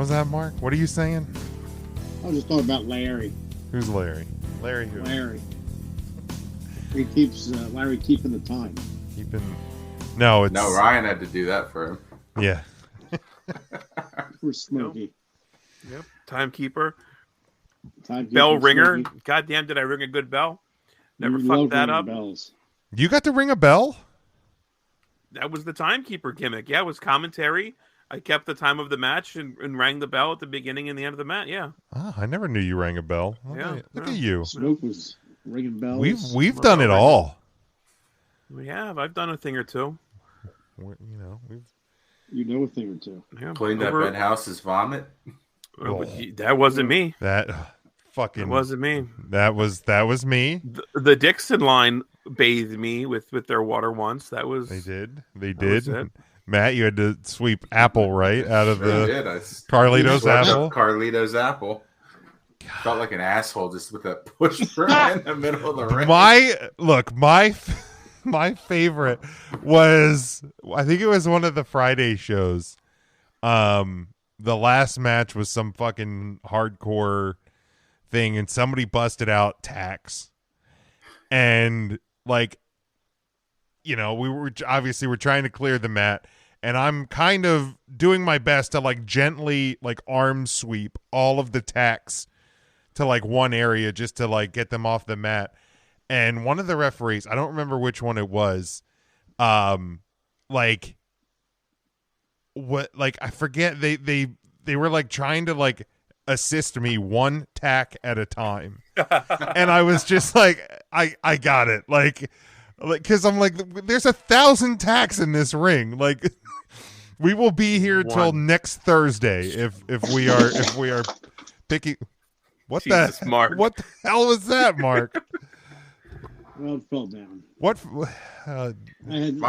was that, Mark? What are you saying? I was just talking about Larry. Who's Larry? Larry who? Larry. He keeps Larry keeping the time. No, it's No, Ryan had to do that for him. Yeah. For Smokey. Yep. Timekeeper. Bell ringer. Smokey. Goddamn, did I ring a good bell? Never You fucked love that ringing up. Bells. You got to ring a bell? That was the timekeeper gimmick. Yeah, it was commentary. I kept the time of the match and rang the bell at the beginning and the end of the match. Yeah. Oh, I never knew you rang a bell. Look at you. Smoke was ringing bells. We've done it all. We have. I've done a thing or two. You know a thing or two. Yeah, Cleaned up Ben House's vomit. That wasn't me. That wasn't me. That was me. The Dixon line bathed me with their water once. That was They did. was it. Matt, you had to sweep apple right out of Sure the did. Carlito's apple. Carlito's apple. Felt like an asshole just with a push broom in the middle of the ring. My favorite was, I think it was one of the Friday shows. The last match was some fucking hardcore thing, and somebody busted out tacks, and we're trying to clear the mat, and I'm kind of doing my best to gently arm sweep all of the tacks to one area just to get them off the mat. And one of the referees, I don't remember which one it was, I forget, they were trying to assist me one tack at a time. And I was just I got it. Because I'm there's 1,000 tacks in this ring. We will be here till next Thursday if we are picking. What Jesus, the Mark. What the hell was that, Mark? Well, it fell down. What? My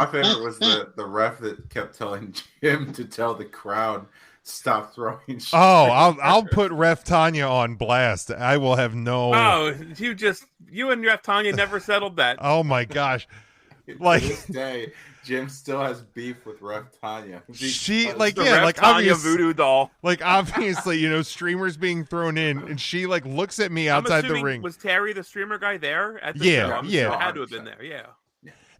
favorite was the ref that kept telling Jim to tell the crowd stop throwing shit. Oh, I'll put Ref Tanya on blast. I will have no. Oh, you and Ref Tanya never settled that. Oh my gosh! To this day, Jim still has beef with Ref Tanya. She Ref Tanya obvious voodoo doll. Obviously, streamers being thrown in, and she looks at me outside the ring. Was Terry the streamer guy there at the show? Yeah. It had to have been there. Yeah.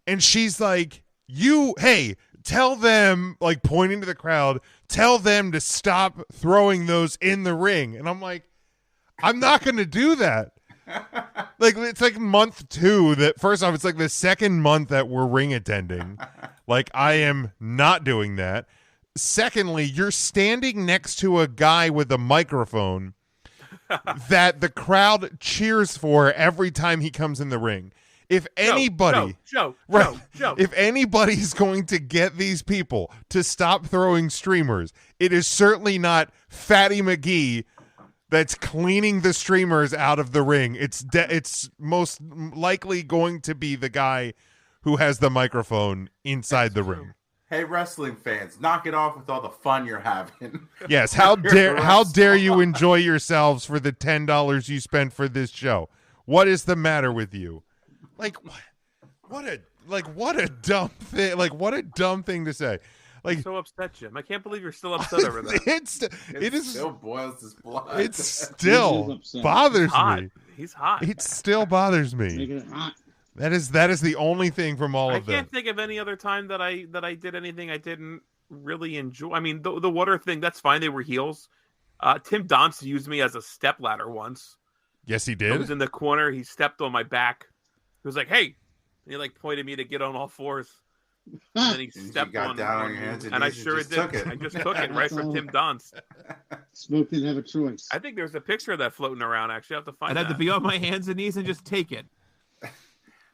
And she's hey, tell them, pointing to the crowd, tell them to stop throwing those in the ring. And I'm I'm not going to do that. It's month 2 that, first off, it's the second month that we're ring attending. I am not doing that. Secondly, you're standing next to a guy with a microphone that the crowd cheers for every time he comes in the ring. If anybody, Joe. If anybody's going to get these people to stop throwing streamers, it is certainly not Fatty McGee that's cleaning the streamers out of the ring. It's most likely going to be the guy who has the microphone inside the ring. Hey, wrestling fans, knock it off with all the fun you're having. Yes, how dare you enjoy yourselves for the $10 you spent for this show? What is the matter with you? What a dumb thing! What a dumb thing to say. So upset, Jim. I can't believe you're still upset over that. It still boils his blood. It still bothers me. He's hot. It still bothers me. Making it hot. That is the only thing from all of them. I can't think of any other time that I did anything I didn't really enjoy. I mean, the water thing, that's fine. They were heels. Tim Donst used me as a step ladder once. Yes, he did. I was in the corner. He stepped on my back. He was like, "Hey," and he pointed me to get on all fours. And then he stepped down on your hands and I sure did. I just took it right from Tim Donst. Smoke didn't have a choice. I think there's a picture of that floating around. Actually, I have to find. I'd have to be on my hands and knees and just take it.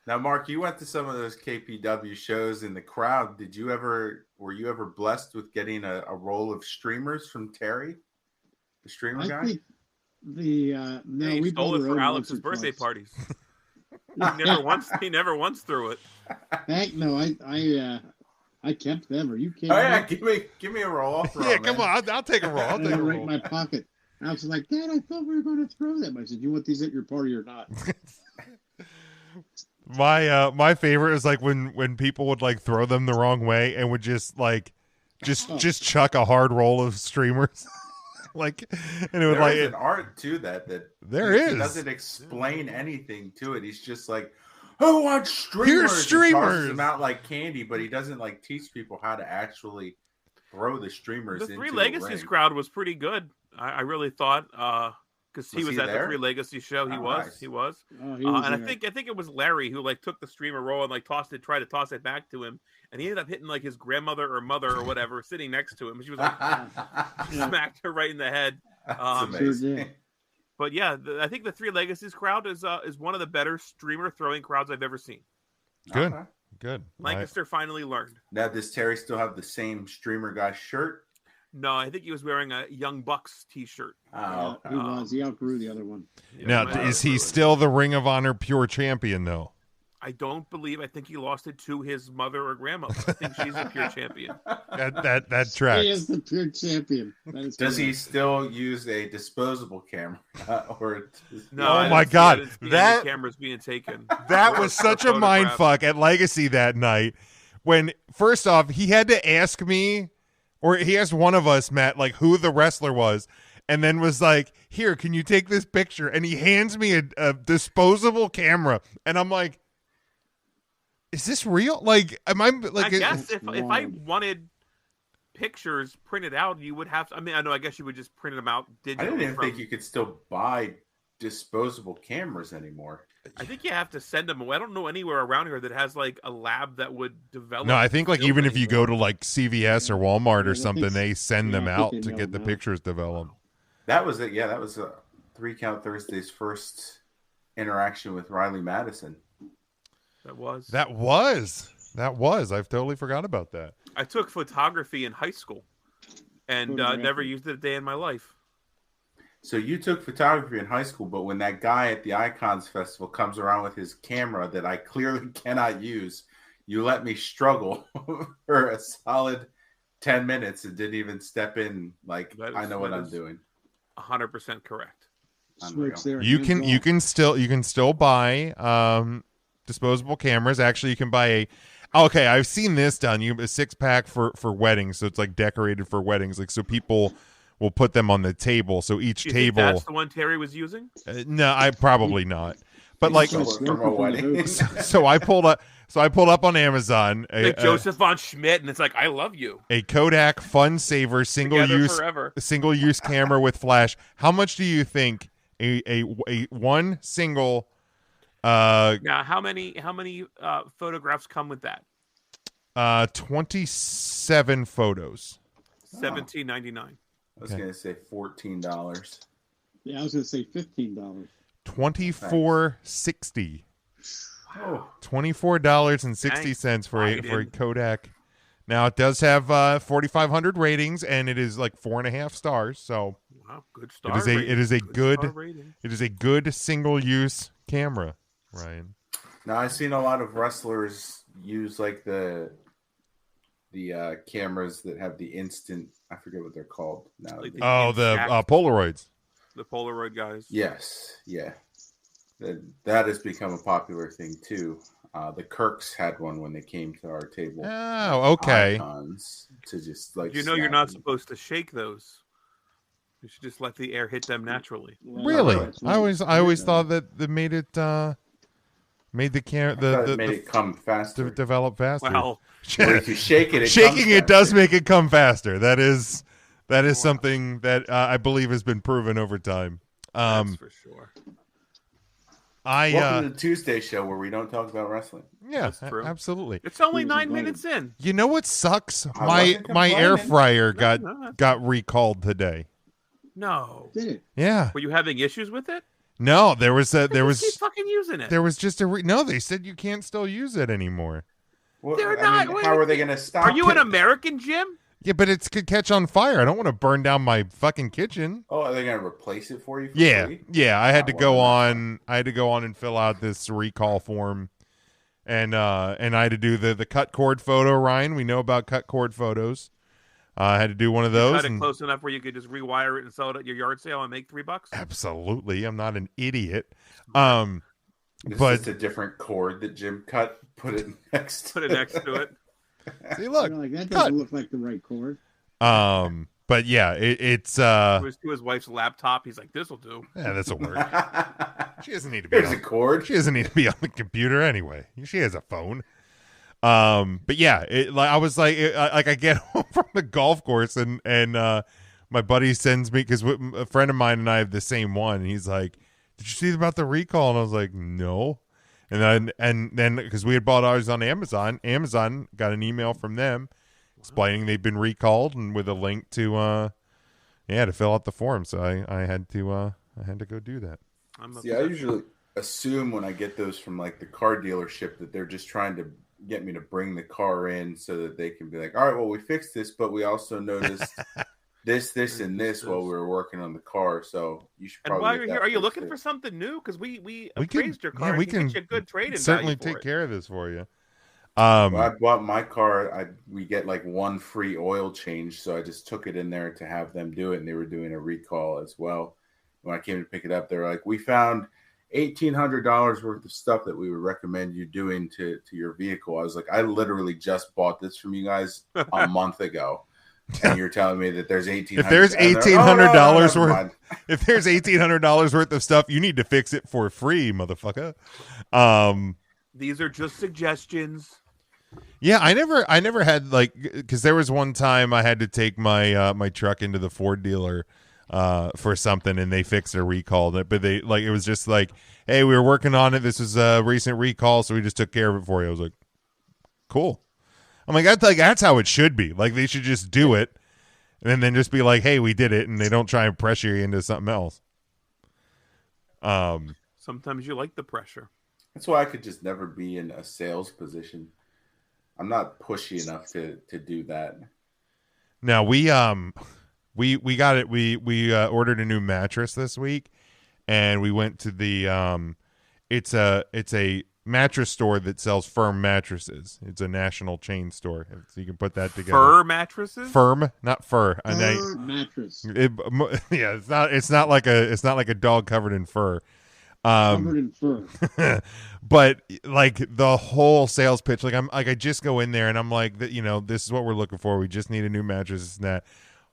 Now, Mark, you went to some of those KPW shows in the crowd. Were you ever blessed with getting a roll of streamers from Terry, the streamer guy? I think he stole it for Alex's birthday parties. He never once threw it. Heck no, I kept them. Are you kidding? Oh yeah, give me a roll. I'll throw come on, I'll take a roll. I'll take a right roll. in my pocket. I was like, Dad, I thought we were going to throw them. I said, you want these at your party or not? My favorite is when people would throw them the wrong way and would just chuck a hard roll of streamers. like, and it would There like is it, an art to that there he is. doesn't explain anything to it. He's just like, who wants streamers? Here's And streamers. tosses them out like candy, but he doesn't like teach people how to actually throw the streamers The into Three a Legacies ring. crowd was pretty good. I really thought because he Was was he at the there? Three Legacy show. He Oh, was. nice. He was. Oh, he was And there. I think it was Larry who like took the streamer roll and like tried to toss it back to him, and he ended up hitting like his grandmother or mother or whatever sitting next to him. She was like smacked her right in the head. That's Sure amazing. did. But yeah, I think the Three Legacies crowd is one of the better streamer throwing crowds I've ever seen. Good. Okay. Good. Lancaster finally learned. Now, does Terry still have the same streamer guy shirt? No, I think he was wearing a Young Bucks T-shirt. Oh, He was. He outgrew the other one. Yeah, Now, might is have he ruined. still the Ring of Honor Pure Champion though? I don't believe. I think he lost it to his mother or grandmother. I think she's a pure champion. That He tracks. is the pure champion. That is Does he correct. still use a disposable camera? Or No, Oh I my didn't see- God, I didn't see any that- cameras being taken. That Or- was or such a mind photographed. fuck at Legacy that night when first off he had to ask me, or he asked one of us, Matt, like who the wrestler was, and then was like, "Here, can you take this picture?" And he hands me a disposable camera, and I'm like, "Is this real? Like, am I like?" I guess That's if I wild. wanted pictures printed out, you would have to. I mean, I know. I guess you would just print them out digitally. I didn't even from- think you could still buy disposable cameras anymore. I think you have to send them away. I don't know anywhere around here that has like a lab that would develop. No, I think like film even if you go anymore. to like CVS or Walmart Yeah, or I something, think- they send yeah, them I think out they to mail get the them out. pictures developed. That was it. Yeah, that was 3 Count Thursday's first interaction with Riley Madison. that was. That was. I've totally forgot about that. I took photography in high school, and Photography. never used it a day in my life. So you took photography in high school, but when that guy at the Icons Festival comes around with his camera that I clearly cannot use, you let me struggle for a solid 10 minutes and didn't even step in like That is- I know what that I'm is- doing. 100% correct. Switch there. You hands can off. still buy disposable cameras. Actually, you can buy a. Okay, I've seen this done. You a 6-pack for weddings, so it's like decorated for weddings. Like so, people will put them on the table. So each You think table. that's the one Terry was using? No, I probably not. But like, Stole it from a wedding. so I pulled up. So I pulled up on Amazon Like Joseph von Schmidt, and it's like, I love you. a Kodak Fun Saver Together forever. single use camera with flash. How much do you think a one single Now, how many photographs come with that? 27 photos? $17.99. I was Okay. going to say $14. Yeah, I was going to say $15. 24.60. Oh, $24.60 for a Biden. Kodak. Now it does have 4,500 ratings and it is like 4.5 stars. So Wow, good it star. is a rating. it is a star good rating. it is a good single use camera, Ryan. now I've seen a lot of wrestlers use like the cameras that have the instant. I forget what they're called now. Like the- Oh, the Exact. Polaroids. The Polaroid guys. Yes, yeah. That has become a popular thing too. The Kirks had one when they came to our table. Oh, okay. Icons to just like You know you're snap not them. supposed to shake those. You should just let the air hit them naturally. Well, Really? that's I always right. thought that made it made the I thought it made the it come faster. develop faster. Well, But if you shake it, Shaking comes it does faster. make it come faster. That is something that I believe has been proven over time. that's for sure. Welcome to the Tuesday show where we don't talk about wrestling. Yeah, That's true. absolutely. It's only Who's 9 invited? minutes in. You know what sucks? I My wasn't my air complaining. fryer No, that's- got recalled today. No. Did it? Yeah. Were you having issues with it? No, there was Just keep was fucking using it. just no. They said you can't still use it anymore. Well, They're I not- mean, wait, how are they going to stop? Are you an it? American, Jim? Yeah, but it could catch on fire. I don't want to burn down my fucking kitchen. Oh, are they going to replace it for you? For Yeah, free? yeah. I had to Oh, go well, on. I had to go on and fill out this recall form, and I had to do the cut cord photo. Ryan, we know about cut cord photos. I had to do one of those. Cut it and- close enough where you could just rewire it and sell it at your yard sale and make $3. Absolutely, I'm not an idiot. It's But just a different cord that Jim cut. Put it next. Put it next to it. see, look, You're like, that cut. doesn't look like the right cord. but yeah, it's To his wife's laptop. He's like, "This'll do." yeah, this will work. She doesn't need to be Here's on, a cord. she doesn't need to be on the computer anyway. She has a phone. But yeah, like I was like, I get home from the golf course and my buddy sends me because a friend of mine and I have the same one. And he's like, "Did you see about the recall?" And I was like, "No." And then because we had bought ours on Amazon got an email from them explaining they've been recalled and with a link to to fill out the form. So I had to go do that. See, I usually assume when I get those from like the car dealership that they're just trying to get me to bring the car in so that they can be like, all right, well, we fixed this, but we also noticed this, and this while we were working on the car. So you should probably. And while you're here, are you looking for something new? Because we appraised your car. Yeah, we can can get you a good trade-in certainly value for take it. care of this for you. Well, I bought my car. We get like one free oil change, so I just took it in there to have them do it, and they were doing a recall as well. When I came to pick it up, they're like, "We found $1,800 worth of stuff that we would recommend you doing to your vehicle." I was like, "I literally just bought this from you guys a month ago, and you're telling me that there's $1,800." If there's $1,800 worth, if there's $1,800 worth of stuff, you need to fix it for free, motherfucker. These are just suggestions. Yeah, I never had like because there was one time I had to take my my truck into the Ford dealer for something and they fixed a recall, but they like it was just like, "Hey, we were working on it. This is a recent recall, so we just took care of it for you." I was like, "Cool." I'm like, that's how it should be. Like they should just do it, and then just be like, "Hey, we did it," and they don't try and pressure you into something else. Sometimes you like the pressure. That's why I could just never be in a sales position. I'm not pushy enough to do that. Now we got it. We ordered a new mattress this week, and we went to the it's a mattress store that sells firm mattresses. It's a national chain store, so you can put that together. Fur mattresses? Firm, not fur. Mattress. Yeah, it's not like a dog covered in fur. Covered in fur. But like the whole sales pitch, like I just go in there and I'm like, that this is what we're looking for. We just need a new mattress and that.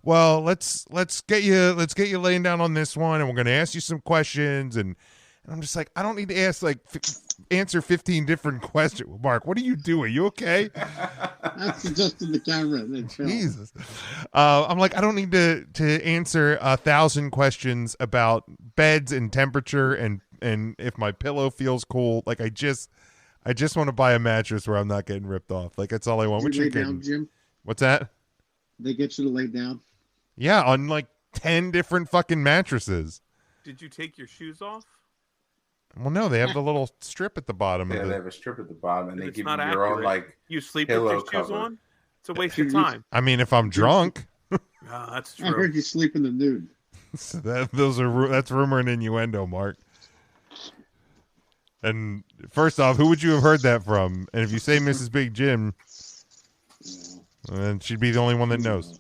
Well, let's get you laying down on this one, and we're gonna ask you some questions, and I'm just like, I don't need to ask answer 15 different questions. Mark, what are you doing? You okay? That's adjusting the camera. Jesus. I'm like, I don't need to answer 1,000 questions about beds and temperature and if my pillow feels cool. Like I just want to buy a mattress where I'm not getting ripped off. Like that's all I want. Did you lay down, Jim? What's that? They get you to lay down? Yeah, on like 10 different fucking mattresses. Did you take your shoes off? Well, no, they have the little strip at the bottom. Yeah, they have a strip at the bottom, and they give you your own like you sleep with your shoes cover on. It's a waste of time. I mean, if I'm drunk. That's true. I heard you sleep in the nude. So that's rumor and innuendo, Mark. And first off, who would you have heard that from? And if you say Mrs. Big Jim, then she'd be the only one that knows.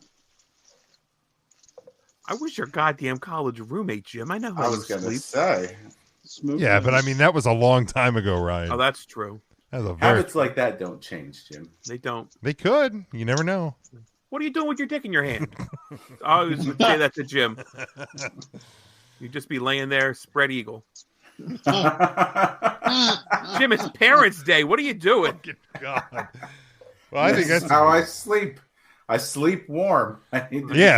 I was your goddamn college roommate, Jim. I know how I you was going to sleep. say. Yeah, but I mean, that was a long time ago, Ryan. Oh, that's true. That was Habits like that don't change, Jim. They don't. They could. You never know. What are you doing with your dick in your hand? I always would say that to Jim. You'd just be laying there, spread eagle. Jim, it's Parents' Day. What are you doing? God. Well, I think that's how I sleep. I sleep warm.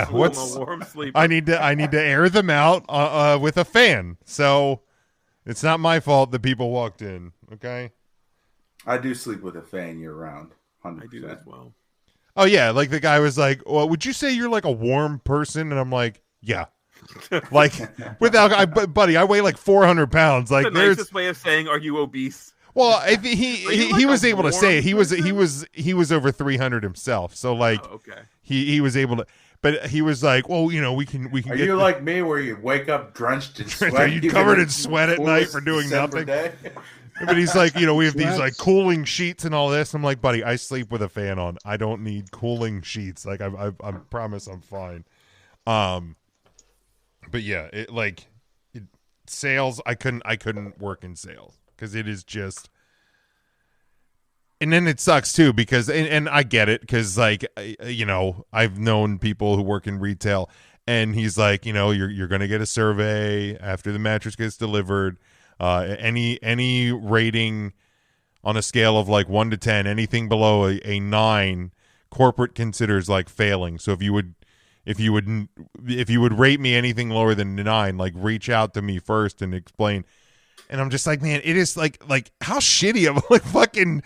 What's a warm sleep? I need to air them out with a fan. So it's not my fault that people walked in. Okay. I do sleep with a fan year round. 100%. I do as well. Oh yeah, like the guy was like, "Well, would you say you're like a warm person?" And I'm like, "Yeah." Like buddy, I weigh like 400 pounds. Like the nicest way of saying, "Are you obese?" Well, he was able to say it. He was over 300 himself. So like, okay, he was able to. But he was like, "Well, we can." Are you like me, where you wake up drenched in sweat? Are you covered in sweat at night for doing nothing? But he's like, we have these like cooling sheets and all this. I'm like, buddy, I sleep with a fan on. I don't need cooling sheets. Like, I promise I'm fine. But yeah, sales. I couldn't work in sales because it is just. And then it sucks too because, and I get it because, like, I've known people who work in retail, and he's like, you're gonna get a survey after the mattress gets delivered. Any rating on a scale of like 1 to 10, anything below a 9, corporate considers like failing. So if you would rate me anything lower than 9, like reach out to me first and explain. And I'm just like, man, it is like how shitty I'm like fucking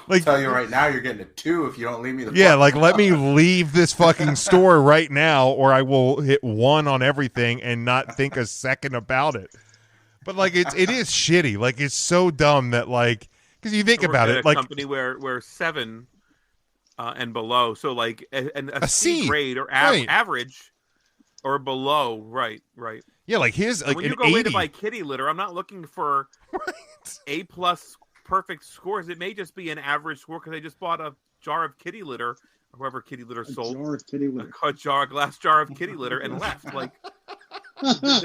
like. I'll tell you right now, you're getting a 2 if you don't leave me the. Yeah, like let me leave this fucking store right now, or I will hit 1 on everything and not think a second about it. But like it is shitty. Like it's so dumb that like because you think about it, a like company where 7 and below, so like a C C grade or right. average or below, right. Yeah, like his like when an you go in to 80. buy kitty litter, I'm not looking for A+ perfect scores. It may just be an average score because I just bought a jar of kitty litter, or whoever kitty litter sold, jar of kitty litter. a glass jar of kitty litter, and left. Like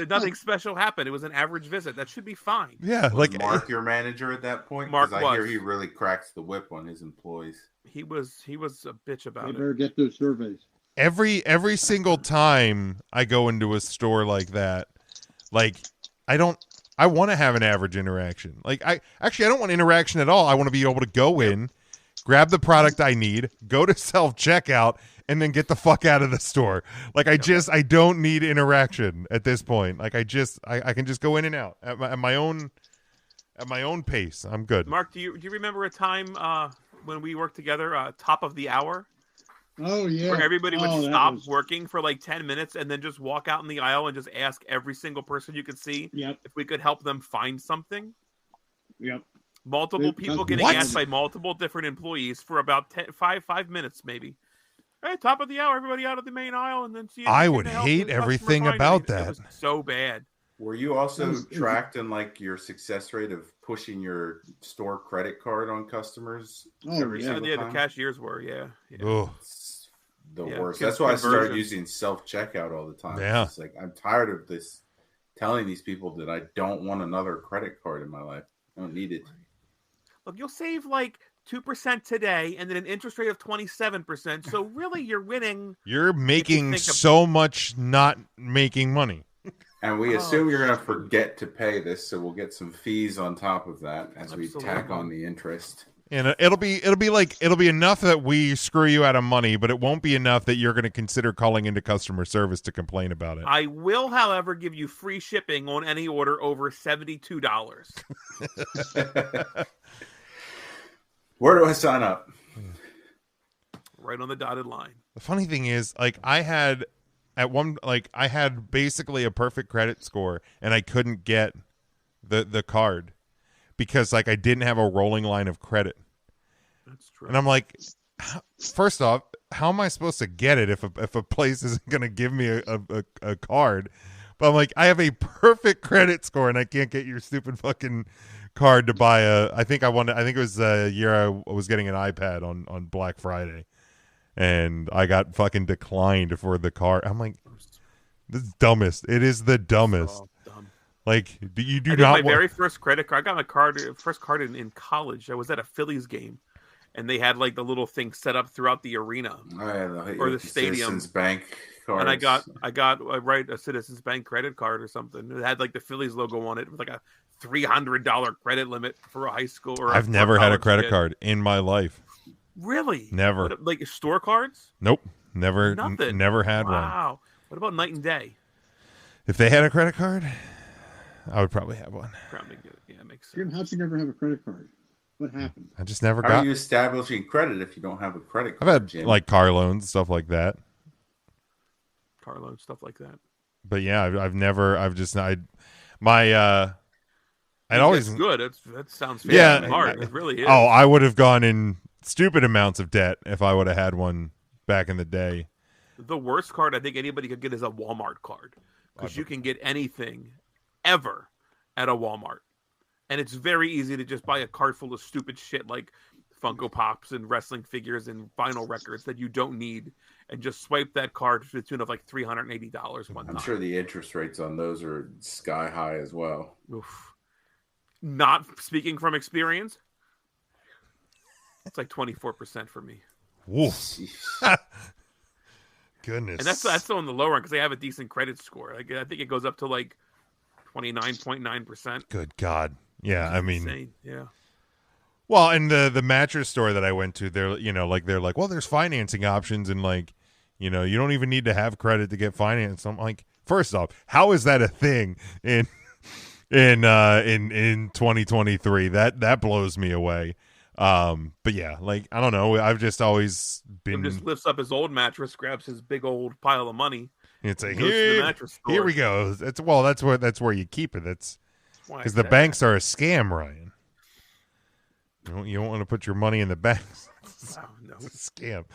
nothing special happened. It was an average visit. That should be fine. Yeah, Was like Mark your manager at that point? Mark 'Cause I hear was. he really cracks the whip on his employees. He was a bitch They about it. better get those surveys. every single time I go into a store like that, like I want to have an average interaction. Like I don't want interaction at all. I want to be able to go in, grab the product I need, go to self-checkout, and then get the fuck out of the store. Like I don't need interaction at this point. Like I can just go in and out at my own pace. I'm good. Mark, do you remember a time when we worked together, top of the hour? Oh yeah. Where everybody would that stop was- working for like 10 minutes and then just walk out in the aisle and just ask every single person you could see Yep. if we could help them find something. Yep. Multiple people getting What? asked by multiple different employees for about 5 minutes, maybe. Hey, top of the hour, everybody out of the main aisle, and then see. If I you would can help hate the customer everything find about anything. that. It was so bad. Were you also It was- tracked in like your success rate of pushing your store credit card on customers? Oh, every yeah. single The time? cashiers were, yeah. Ugh. It's the Yeah, worst. con- That's why I started conversion. using self checkout all the time. Yeah. It's like I'm tired of this telling these people that I don't want another credit card in my life. I don't need it. Look, you'll save like 2% today and then an interest rate of 27%. So really, you're winning. You're making think of- so much not making money. And we Oh, assume you're going to shoot. forget to pay this, so we'll get some fees on top of that as we tack Absolutely. on the interest. And it'll be enough that we screw you out of money, but it won't be enough that you're going to consider calling into customer service to complain about it. I will, however, give you free shipping on any order over $72. Where do I sign up? Right on the dotted line. The funny thing is, like I had basically a perfect credit score, and I couldn't get the card because like I didn't have a rolling line of credit. That's true. And I'm like, first off, how am I supposed to get it if a place isn't going to give me a card? But I'm like, I have a perfect credit score, and I can't get your stupid fucking card to buy I think it was the year I was getting an iPad on Black Friday, and I got fucking declined for the card. I'm like, this is dumbest. It is the dumbest. Oh, dumb. Like, you do I did not my want. very first credit card. I got my first card in college. I was at a Phillies game, and they had like the little thing set up throughout the arena. Oh, yeah, Or the stadium. Citizens Bank cards. And I got a Citizens Bank credit card or something. It had like the Phillies logo on it. It was like a $300 credit limit for a high school. Or I've for never had a college credit kid. card in my life. Really? Never. Like store cards? Nope. Never. Nothing. Never had one. Wow. What about night and day? If they had a credit card, I would probably have one. Probably good. Yeah, it makes Jim, sense. how'd you never have a credit card? What happened? I just never How got. are you establishing credit if you don't have a credit I've card? had Jim? like car loans, stuff like that. Car loan, stuff like that. But yeah, I've never. I've just. I'd always. That's good. That sounds Yeah, hard. It really is. Oh, I would have gone in stupid amounts of debt if I would have had one back in the day. The worst card I think anybody could get is a Walmart card because you can get anything ever at a Walmart. And it's very easy to just buy a cart full of stupid shit like Funko Pops and wrestling figures and vinyl records that you don't need and just swipe that card to the tune of like $380 one time. I'm sure the interest rates on those are sky high as well. Oof. Not speaking from experience. It's like 24% for me. Woof. Sheesh. Goodness. And that's on the lower end because they have a decent credit score. Like I think it goes up to like 29.9%. Good God. Yeah, I mean, Insane. Yeah. well, and the mattress store that I went to, they're like, well, there's financing options, and like, you don't even need to have credit to get financed. I'm like, first off, how is that a thing in 2023? That blows me away. But yeah, like, I don't know. I've just always Jim been. just lifts up his old mattress, grabs his big old pile of money. It's like, Goes to the mattress store. here we go. That's where you keep it. That's Why because is the that? banks are a scam, Ryan. You don't want to put your money in the banks. Oh, no. It's a scam.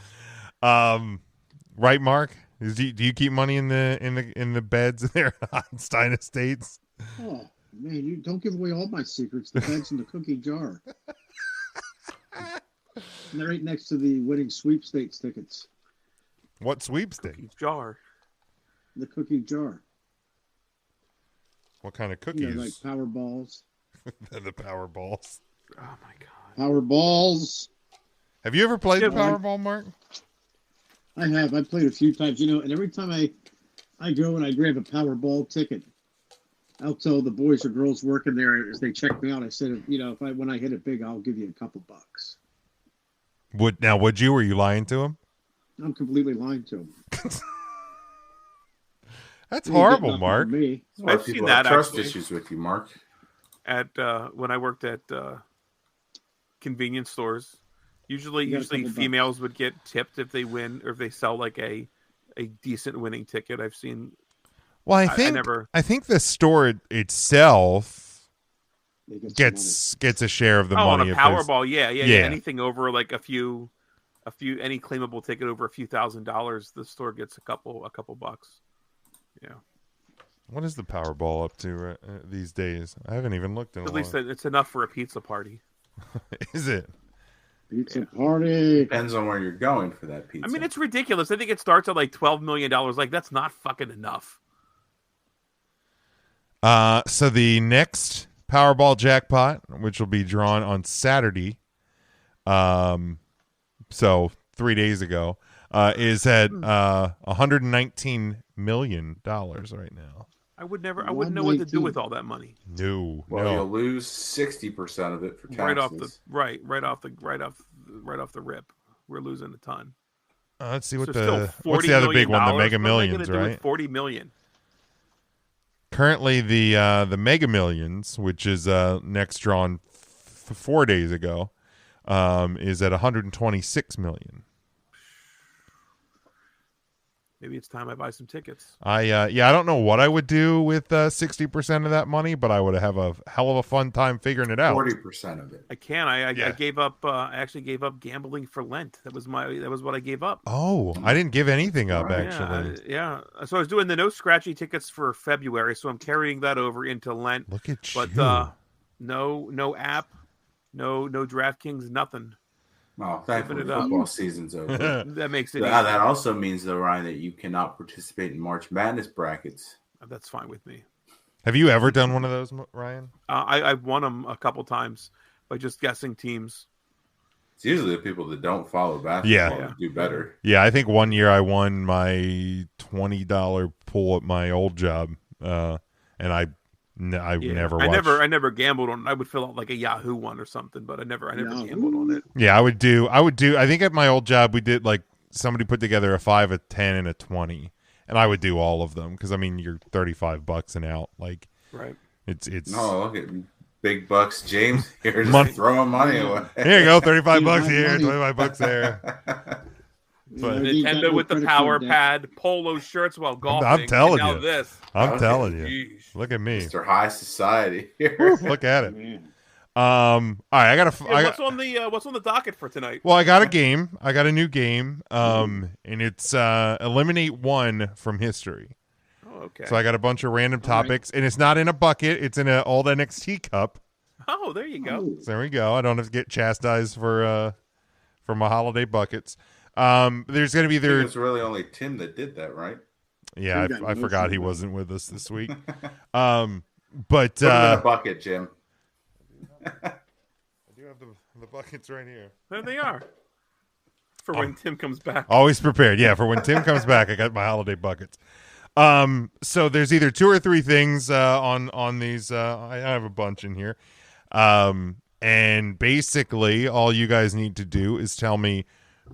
Right, Mark? Do you keep money in the beds there on Stein Estates? Oh man, you don't give away all my secrets. The bed's in the cookie jar. And they're right next to the winning sweepstakes tickets. What sweepstake? Cookie jar. The cookie jar. What kind of You cookies? know, like power balls. The Powerballs. Oh my god. Power balls. Have you ever played the Yeah, Powerball, Mark? I have. I played a few times, and every time I go and I grab a Powerball ticket, I'll tell the boys or girls working there as they check me out. I said, when I hit it big, I'll give you a couple bucks. Would you? Were you lying to him? I'm completely lying to them. That's horrible, Mark. Me. Why I've seen people that, have trust actually. issues with you, Mark. At when I worked at convenience stores, usually You got a couple females would get tipped if they win or if they sell like a decent winning ticket. I've seen. Well, I I think the store itself They get some gets a share of the on money. a if there's- Powerball, yeah. Yeah. Anything over like a few, any claimable ticket over a few $1,000s, the store gets a couple bucks. Yeah. What is the Powerball up to these days? I haven't even looked in a At while. least it's enough for a pizza party. Is it? Pizza party. Depends on where you're going for that pizza. I mean, it's ridiculous. I think it starts at like $12 million. Like, that's not fucking enough. So the next Powerball jackpot, which will be drawn on Saturday, so 3 days ago, is at $119 million right now. I wouldn't know what to do with all that money. No, well, no. you'll lose 60% of it for taxes. Right off the rip. We're losing a ton. Let's see So what still what's $40 the other big one? The million. Mega What am I Millions, gonna do right? with $40 million. Currently, the Mega Millions, which is next drawn 4 days ago, is at $126 million. Maybe it's time I buy some tickets. I don't know what I would do with 60% of that money, but I would have a hell of a fun time figuring it out. 40% of it. I can. I Yeah. gave up. I actually gave up gambling for Lent. That was what I gave up. Oh, I didn't give anything up, Right. actually. Yeah. So I was doing the no scratchy tickets for February, so I'm carrying that over into Lent. Look at But you. no app, no DraftKings, nothing. Oh, thankfully it up. football season's over. That makes it. That also means, though, Ryan, that you cannot participate in March Madness brackets. That's fine with me. Have you ever done one of those, Ryan? I've won them a couple times by just guessing teams. It's usually the people that don't follow basketball Yeah. that do better. Yeah, I think one year I won my $20 pool at my old job, and I never watched. I never gambled on it. I would fill out like a Yahoo one or something, but I never gambled on it. Yeah, I would do. I think at my old job we did like somebody put together a 5, a 10, and a 20, and I would do all of them because I mean you're $35 and out. Like, Right. it's. No, look at big bucks, James. Here, just Money. throwing money away. Here you go, $35 Dude, here, money. $25 there. But- Nintendo with the power pad, polo shirts while golfing. I'm telling and now you. this. I'm Okay, telling you. Jeez. Look at me. Mr. High Society here. Look at it. Man. All right, I got Yeah, what's on the docket for tonight? Well, I got a game. I got a new game. And it's eliminate one from history. Oh, okay. So I got a bunch of random All right. topics, and it's not in a bucket. It's in an old NXT cup. Oh, there you go. Oh, So there we go. I don't have to get chastised for my holiday buckets. There's gonna be I think there. it's really only Tim that did that, right? Yeah, Tim got I forgot he emotional. wasn't with us this week. But Put him in a bucket, Jim. I do have the the bucket's right here. There they are. For when Tim comes back. Always prepared. Yeah, for when Tim comes back, I got my holiday buckets. So there's either 2 or 3 things on these. I have a bunch in here. And basically, all you guys need to do is tell me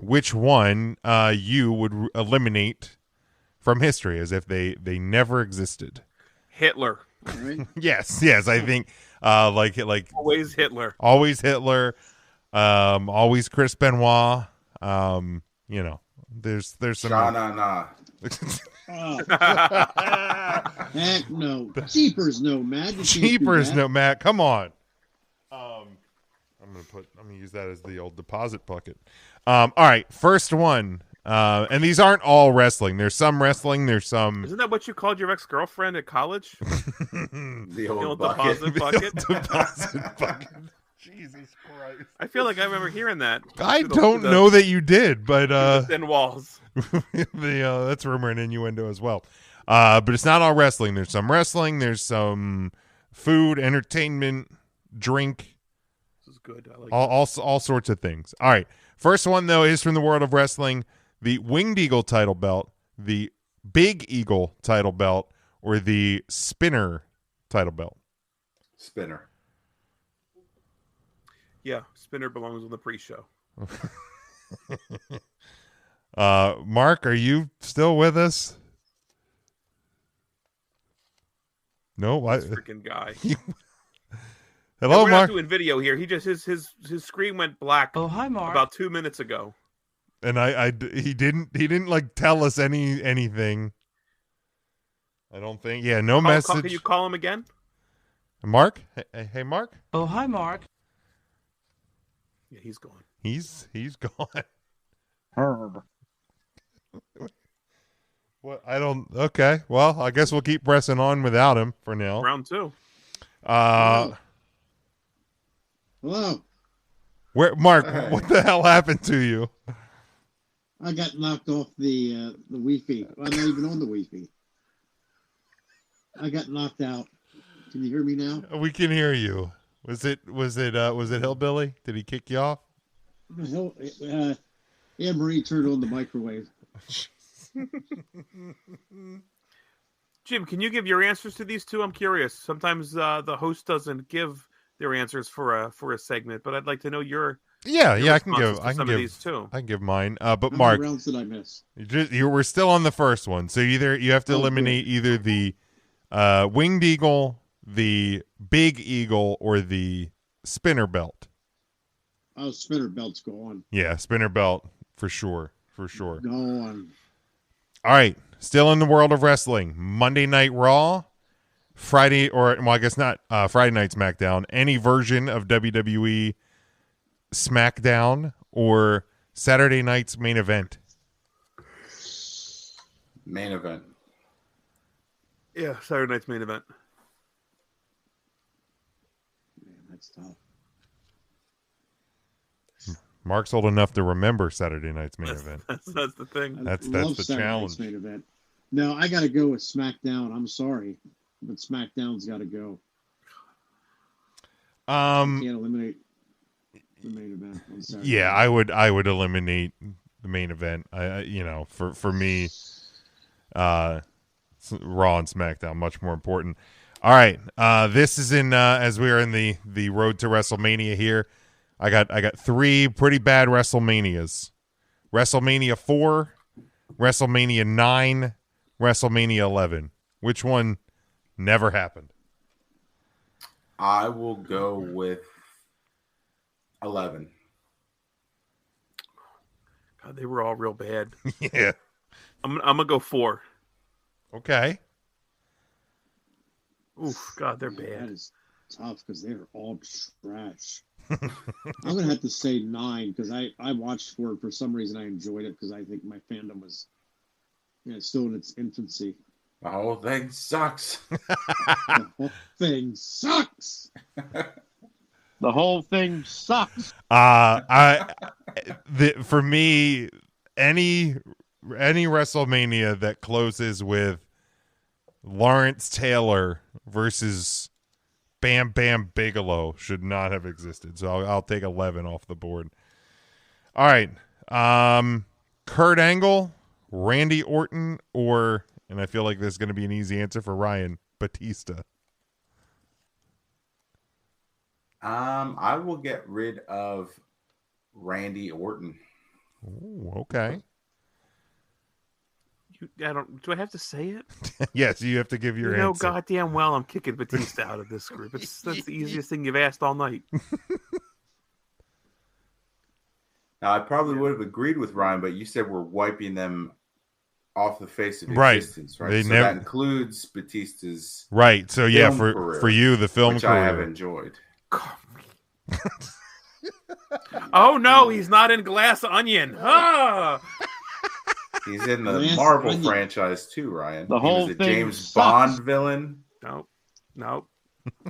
which one you would eliminate from history, as if they never existed. Hitler. Right? Yes. I think like Always Hitler. always Hitler, always Chris Benoit. There's some. Sha-na-na. Oh, heck no. Jeepers no, Matt. You can't do Cheapers, that. no, Matt. Come on. I'm gonna use that as the old deposit bucket. All right, first one. And these aren't all wrestling. There's some wrestling. There's some. Isn't that what you called your ex-girlfriend at college? The The old old bucket. deposit bucket? Deposit bucket. Jesus Christ. I feel like I remember hearing that. I Through don't the- know that you did, but through the thin walls. that's rumor and innuendo as well. But it's not all wrestling. There's some wrestling. There's some food, entertainment, drink. This is good. I like all sorts of things. All right. First one, though, is from the world of wrestling. The Winged Eagle title belt, the Big Eagle title belt, or the Spinner title belt. Spinner. Yeah, Spinner belongs on the pre-show. Mark, are you still with us? No, This freaking guy. Hello, We're Mark. not doing video here. He just his screen went black. Oh, hi, Mark. About 2 minutes ago. And he didn't like tell us anything. I don't think. Yeah, no message. Can you call him again? Mark? Hey, Mark. Oh, hi, Mark. Yeah, he's gone. He's gone. Herb. What? I don't. Okay. Well, I guess we'll keep pressing on without him for now. Round 2. Hello. Where, Mark? Hey. What the hell happened to you? I got knocked off the Wi-Fi. I'm not even on the Wi-Fi. I got knocked out. Can you hear me now? We can hear you. Was it Hillbilly? Did he kick you off? The hell, Anne Marie turned on the microwave. Jim, can you give your answers to these two? I'm curious. Sometimes the host doesn't give their answers for a segment, but I'd like to know your Yeah, your I can responses give. to I some can of give. these too. I can give mine. But How many Mark, rounds did I miss? we're still on the first one. So you have to eliminate either the Winged Eagle, the Big Eagle, or the Spinner belt. Oh, spinner belt's gone. Yeah, Spinner belt for sure. Gone. All right, still in the world of wrestling. Monday Night Raw, Friday, I guess not Friday Night SmackDown, any version of WWE SmackDown, or Saturday night's main event. Main event. Yeah, Saturday night's main event. Man, that's tough. Mark's old enough to remember Saturday night's main event. That's the thing. I That's love the Saturday challenge. night's main event. No, I got to go with SmackDown. I'm sorry, but SmackDown's got to go. Can't eliminate the main event on Saturday. Yeah, night. I would eliminate the main event. For me, Raw and SmackDown much more important. All right, this is in as we are in the road to WrestleMania here. I got 3 pretty bad WrestleManias: WrestleMania 4, WrestleMania 9, WrestleMania 11. Which one never happened? I will go with 11. God, they were all real bad. Yeah. I'm gonna go 4. Okay. Oof, God, they're That bad. is tough because they're all trash. I'm gonna have to say 9 because I watched for some reason I enjoyed it because I think my fandom was still in its infancy. The whole thing sucks. The whole thing sucks. The whole thing sucks. For me, any WrestleMania that closes with Lawrence Taylor versus Bam Bam Bigelow should not have existed. So I'll take 11 off the board. All right. Kurt Angle, Randy Orton, or, and I feel like this is going to be an easy answer for Ryan, Batista. I will get rid of Randy Orton. Ooh, okay. Do I have to say it? Yes, you have to give your answer. Goddamn well I'm kicking Batista out of this group. That's the easiest thing you've asked all night. Now, I probably would have agreed with Ryan, but you said we're wiping them off the face of Right. existence, right? They So never... that includes Batista's right. So yeah, career, for you, the film which career. I have enjoyed. Oh no, he's not in Glass Onion. Ah! He's in the Glass Marvel Onion. franchise too, Ryan. The he whole was a thing James sucks. Bond villain. Nope.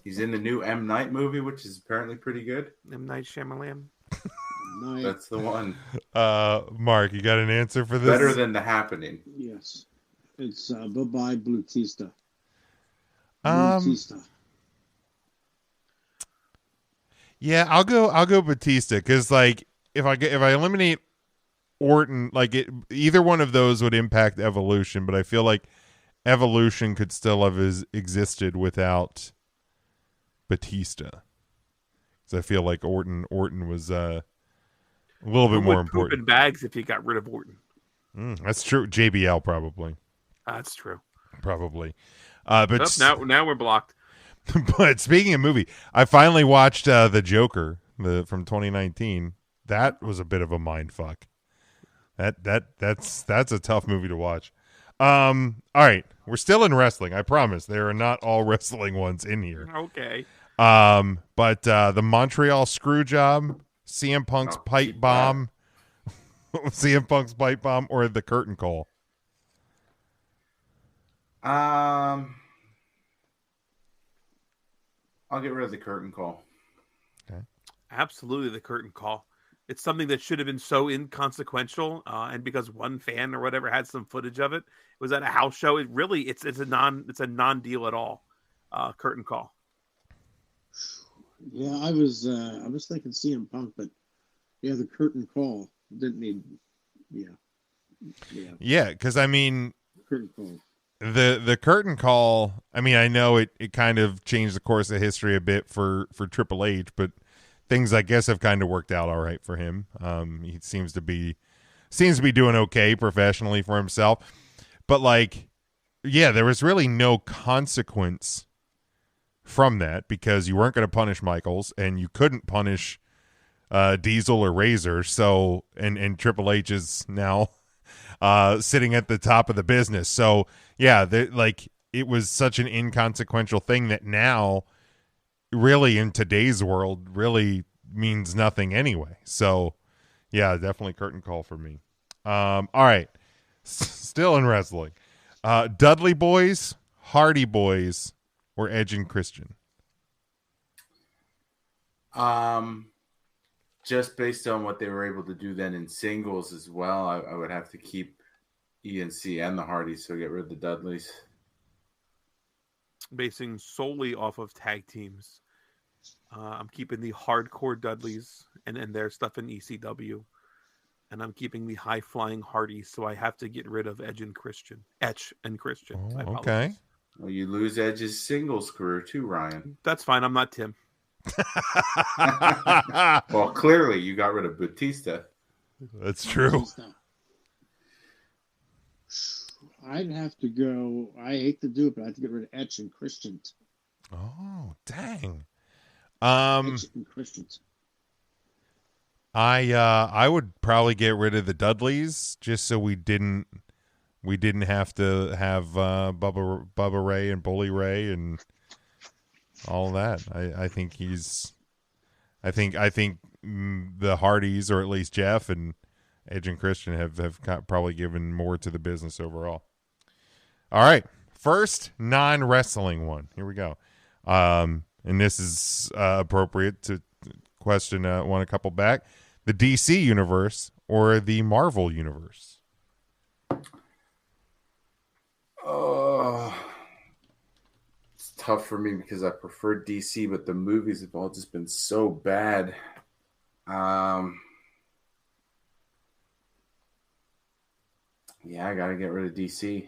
He's in the new M. Night movie, which is apparently pretty good. M. Night Shyamalan. No, That's the one. Mark, you got an answer for this? Better than The Happening. yes. It's bye-bye Batista. Um, Batista. Yeah, I'll go Batista because like if I eliminate Orton, like either one of those would impact Evolution, but I feel like Evolution could still have existed without Batista. Because I feel like Orton was a little bit more important. Poop in bags if you got rid of Orton. That's true. JBL probably. That's true. Probably. But now we're blocked. But speaking of movie, I finally watched The Joker, from 2019. That was a bit of a mind fuck. That's a tough movie to watch. All right, we're still in wrestling. I promise there are not all wrestling ones in here. Okay. But the Montreal Screwjob, CM Punk's pipe bomb, CM Punk's pipe bomb, or the curtain call. I'll get rid of the curtain call. Okay. Absolutely, the curtain call. It's something that should have been so inconsequential, and because one fan or whatever had some footage of it, it was at a house show. It's a non-deal at all. Curtain call. Yeah, I was thinking CM Punk, but yeah, the curtain call didn't need. Yeah, because I mean, curtain call. The curtain call, I mean, I know it kind of changed the course of history a bit for Triple H, but things I guess have kind of worked out all right for him. He seems to be doing okay professionally for himself. But like, yeah, there was really no consequence from that because you weren't going to punish Michaels and you couldn't punish Diesel or Razor. So and Triple H is now sitting at the top of the business. So yeah, it was such an inconsequential thing that now really in today's world really means nothing anyway. So yeah, definitely curtain call for me. All right. Still in wrestling. Dudley Boys, Hardy Boys, or Edge and Christian? Just based on what they were able to do then in singles as well, I would have to keep ENC and the Hardys, so get rid of the Dudleys. Basing solely off of tag teams, I'm keeping the hardcore Dudleys and their stuff in ECW, and I'm keeping the high flying Hardys. So I have to get rid of Edge and Christian. Oh, okay. Well, you lose Edge's singles career too, Ryan. That's fine. I'm not Tim. Well, clearly you got rid of Batista. That's true. I'd have to go. I hate to do it, but I have to get rid of Etch and Christians. Oh, dang. Etch and Christians. I would probably get rid of the Dudleys just so we didn't have to have Bubba Ray and Bully Ray and all that. I think the Hardys, or at least Jeff and Edge and Christian, have probably given more to the business overall. All right, first non-wrestling one. Here we go. And this is appropriate to question one a couple back. The DC universe or the Marvel universe? Oh, it's tough for me because I prefer DC, but the movies have all just been so bad. Yeah, I gotta get rid of DC.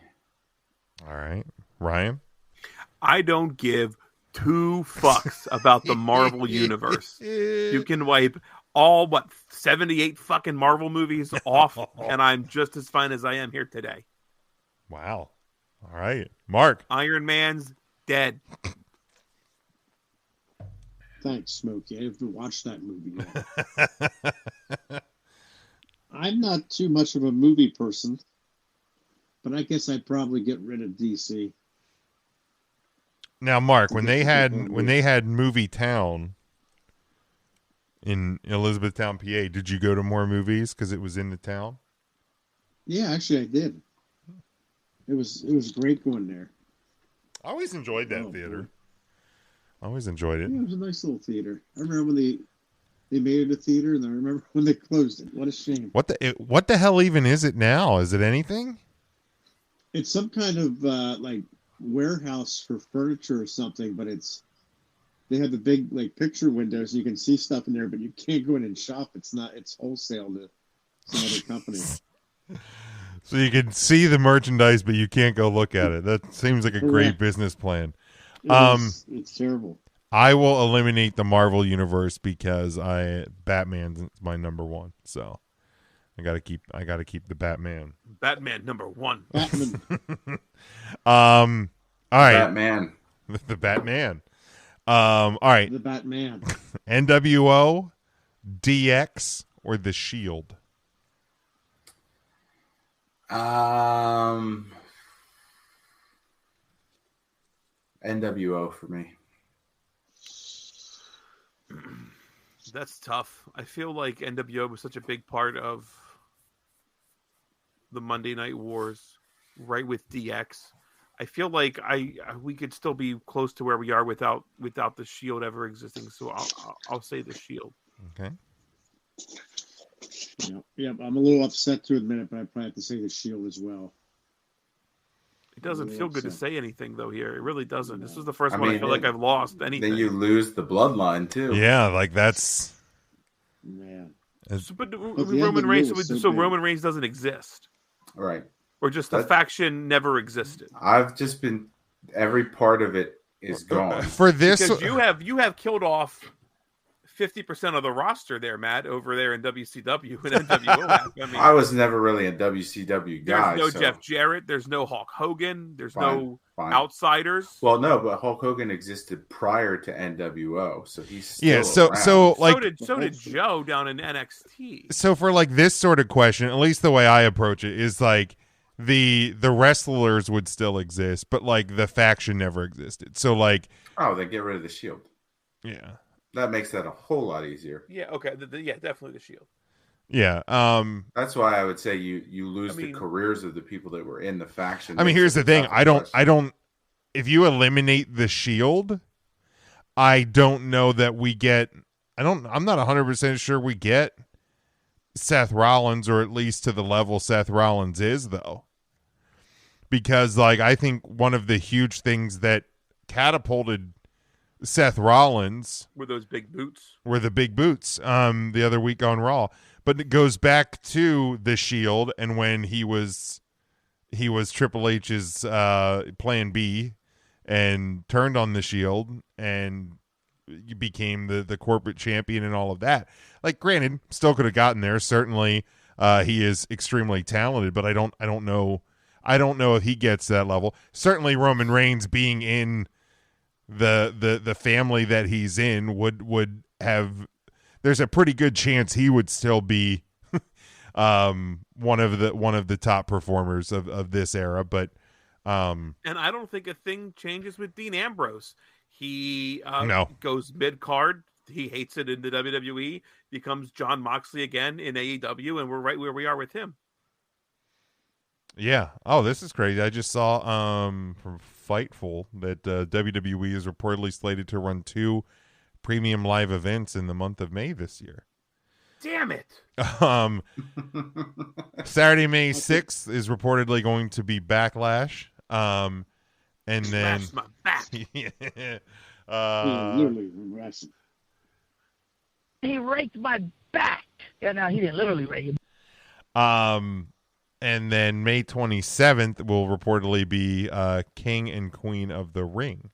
All right, Ryan. I don't give two fucks about the Marvel universe. You can wipe all 78 fucking Marvel movies off, and I'm just as fine as I am here today. Wow. All right, Mark. Iron Man's dead. Thanks, Smokey. I haven't watched that movie yet. I'm not too much of a movie person, but I guess I'd probably get rid of DC. Now, Mark, when they had Movie Town in Elizabethtown, PA, did you go to more movies because it was in the town? Yeah, actually, I did. It was great going there. I always enjoyed that theater. I always enjoyed it. Yeah, it was a nice little theater. I remember when they made it a theater, and I remember when they closed it. What a shame. What the hell even is it now? Is it anything? It's some kind of like warehouse for furniture or something, but they have the big like picture windows. You can see stuff in there, but you can't go in and shop. It's wholesale to some other company. So you can see the merchandise, but you can't go look at it. That seems like a great business plan. It's terrible. I will eliminate the Marvel universe because Batman's my number one. So I gotta keep the Batman. Batman number one. Batman. All right. Batman. The Batman. All right. The Batman. NWO, DX, or the Shield? NWO for me. That's tough. I feel like NWO was such a big part of the Monday Night Wars, right with DX. I feel like we could still be close to where we are without the Shield ever existing. So I'll say the Shield. Okay. Yeah, I'm a little upset to admit it, but I probably have to say the Shield as well. It doesn't feel good to say anything though here. It really doesn't. This is the first one I feel like I've lost anything. Then you lose the bloodline too. Yeah, like that's. Yeah. But Roman Reigns. So Roman Reigns doesn't exist, right? Or just the faction never existed. I've just been every part of it is gone for this because you have killed off 50% of the roster there, Matt, over there in WCW and NWO. I was never really a WCW guy. There's no Jeff Jarrett. There's no Hulk Hogan. There's no outsiders. Well, no, but Hulk Hogan existed prior to NWO, so he's still around. So did Joe down in NXT. So for like this sort of question, at least the way I approach it is like the wrestlers would still exist, but like the faction never existed. So like, then get rid of the Shield. Yeah. That makes that a whole lot easier. Yeah, okay. Yeah, definitely the Shield. Yeah. That's why I would say you lose the careers of the people that were in the faction. I mean, here's the thing. I don't if you eliminate the Shield, I don't know that we get I'm not 100% sure we get Seth Rollins, or at least to the level Seth Rollins is, though. Because like I think one of the huge things that catapulted Seth Rollins were those big boots. Were the big boots the other week on Raw. But it goes back to the Shield and when he was Triple H's plan B and turned on the Shield and became the corporate champion and all of that. Like granted, still could have gotten there. Certainly he is extremely talented, but I don't know if he gets to that level. Certainly Roman Reigns being in the family that he's in would have, there's a pretty good chance he would still be one of the top performers of this era, but and I don't think a thing changes with Dean Ambrose. He goes mid-card, he hates it in the WWE, becomes John Moxley again in AEW, and we're right where we are with him. Yeah. Oh, this is crazy. I just saw from Fightful that WWE is reportedly slated to run 2 premium live events in the month of May this year. Damn it. Saturday, May 6th is reportedly going to be Backlash. And then Scratched my back. yeah, literally wrestling. He raked my back. Yeah, no, he didn't literally rake it. and then May 27th will reportedly be King and Queen of the Ring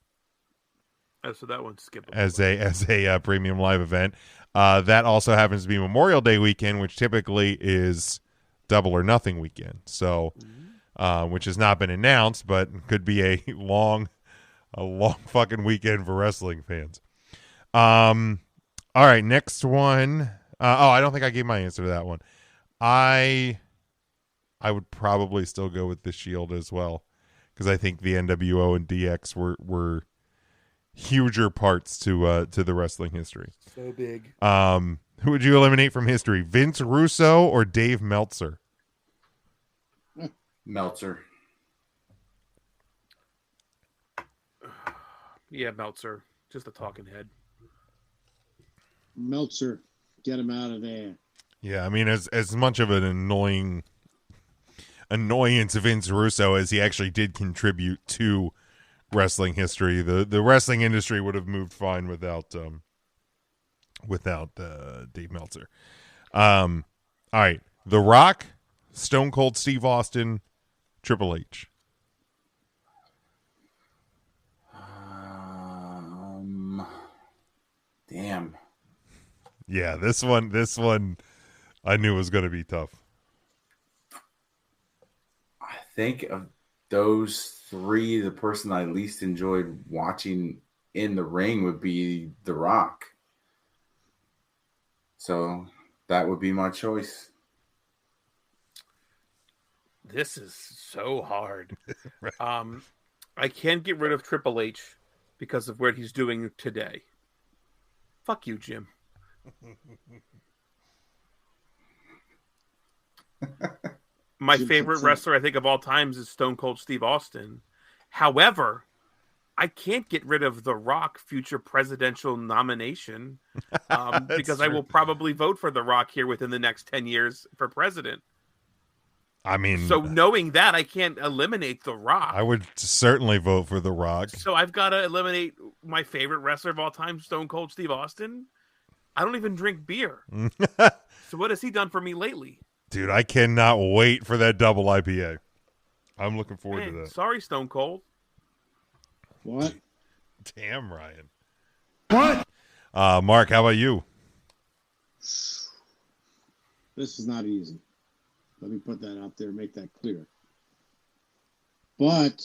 Oh, so that one's skippable. as a premium live event. That also happens to be Memorial Day weekend, which typically is Double or Nothing weekend. So, which has not been announced, but could be a long fucking weekend for wrestling fans. All right, next one. I don't think I gave my answer to that one. I would probably still go with the Shield as well, because I think the NWO and DX were huger parts to the wrestling history. So big. Who would you eliminate from history, Vince Russo or Dave Meltzer? Meltzer. Yeah, Meltzer. Just a talking head. Meltzer, get him out of there. Yeah, I mean, as much of an annoyance Vince Russo as he actually did contribute to wrestling history, the wrestling industry would have moved fine without Dave Meltzer. All right, The Rock, Stone Cold Steve Austin, Triple H. Damn. Yeah, this one I knew was going to be tough. I think of those three, the person I least enjoyed watching in the ring would be The Rock. So that would be my choice. This is so hard. Right. I can't get rid of Triple H because of what he's doing today. Fuck you, Jim. My favorite wrestler, I think, of all times is Stone Cold Steve Austin. However, I can't get rid of The Rock future presidential nomination because I will probably vote for The Rock here within the next 10 years for president. I mean, So knowing that, I can't eliminate The Rock. I would certainly vote for The Rock. So I've got to eliminate my favorite wrestler of all time, Stone Cold Steve Austin. I don't even drink beer. So what has he done for me lately? Dude, I cannot wait for that double IPA. I'm looking forward to that. Sorry, Stone Cold. What? Damn, Ryan. What? Mark, how about you? This is not easy. Let me put that out there, make that clear. But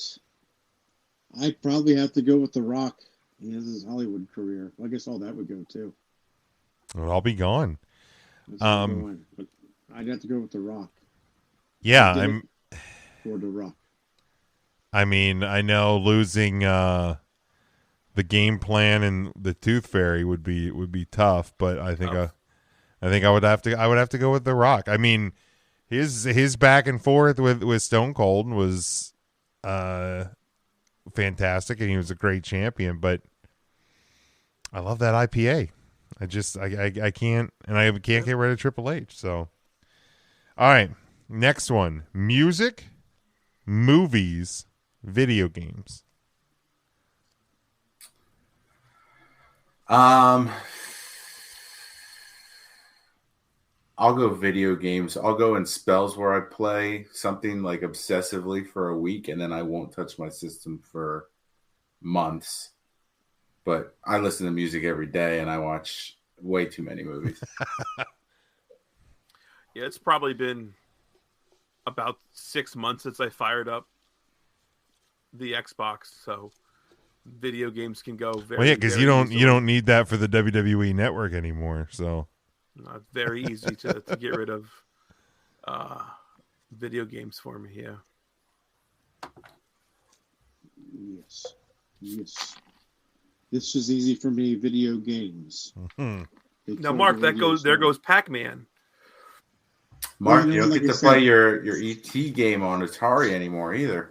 I'd probably have to go with The Rock. He has his Hollywood career. Well, I guess all that would go too. Well, I'll be gone. That's where I'm going. But I'd have to go with The Rock. Yeah, For The Rock. I mean, I know losing the game plan and the Tooth Fairy would be tough, but I think I would have to go with The Rock. I mean, his back and forth with Stone Cold was fantastic, and he was a great champion. But I love that IPA. I can't, and I can't get rid of Triple H. So, all right, next one: music, movies, video games. I'll go video games. I'll go in spells where I play something like obsessively for a week, and then I won't touch my system for months. But I listen to music every day, and I watch way too many movies. Yeah, it's probably been about 6 months since I fired up the Xbox, so video games can go very. Well, yeah, because you don't need that for the WWE Network anymore. So it's very easy to get rid of video games for me. Yeah. Yes. This is easy for me. Video games. Mm-hmm. Now, Mark, there goes Pac-Man. Mark, you don't get to play your ET game on Atari anymore either.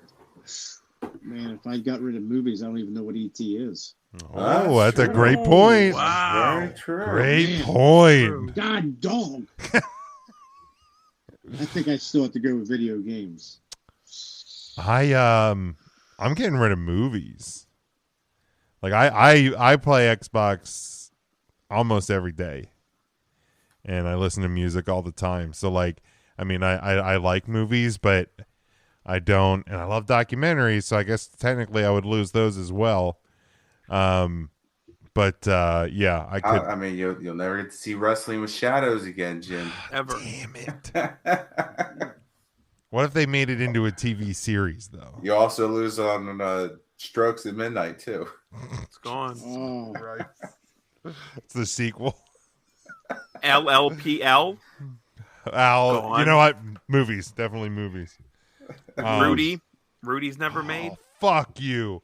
Man, if I got rid of movies, I don't even know what ET is. Oh, that's a great point. Wow. Very true. Great point. God dog. I think I still have to go with video games. I I'm getting rid of movies. Like I play Xbox almost every day, and I listen to music all the time. So like, I mean, I like movies, but I don't, and I love documentaries. So I guess technically I would lose those as well. But yeah, I could. I mean, you'll never get to see Wrestling with Shadows again, Jim. Ever. Damn it. What if they made it into a TV series, though? You also lose on Strokes at Midnight, too. It's gone. Oh, Right. It's the sequel. LLPL. Al, Go on. you know what? Movies. Definitely movies. Rudy's never made. Oh, fuck you.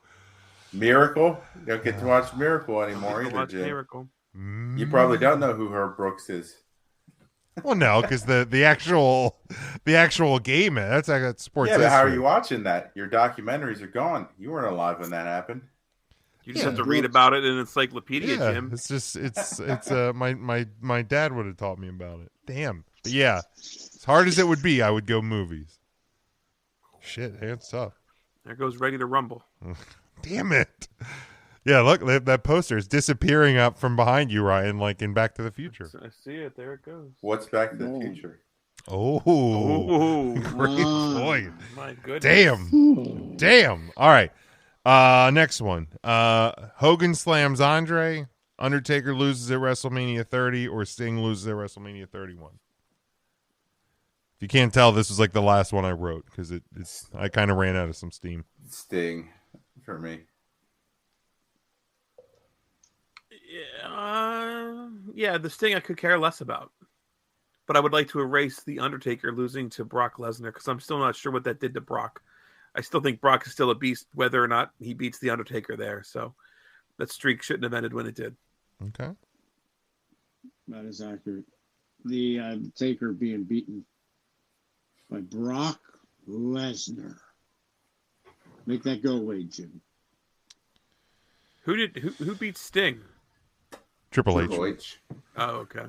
Miracle? You don't get to watch Miracle anymore Never either, watched Jim. Miracle. You probably don't know who Herb Brooks is. Well, no, because the actual game, that's sports. Yeah, but how are history. you watching that? Your documentaries are gone. You weren't alive when that happened. You just have to read about it in Encyclopedia, Yeah, Jim. it's my dad would have taught me about it. Damn. But yeah, as hard as it would be, I would go movies. Shit, it's tough. There goes Ready to Rumble. Damn it. Yeah, look, that poster is disappearing up from behind you, Ryan, like in Back to the Future. I see it. There it goes. What's Back to the Future? Oh, Oh, great point. my goodness. Damn. All right. Next one. Hogan slams Andre. Undertaker loses at WrestleMania 30, or Sting loses at WrestleMania 31. If you can't tell, this was like the last one I wrote because I kind of ran out of some steam. Sting for me. Yeah, the Sting I could care less about. But I would like to erase the Undertaker losing to Brock Lesnar because I'm still not sure what that did to Brock. I still think Brock is still a beast whether or not he beats the Undertaker there. So that streak shouldn't have ended when it did. Okay. that is accurate. The Taker being beaten by Brock Lesnar. Make that go away, Jim. Who beat Sting? Triple H. Triple H. Oh, okay.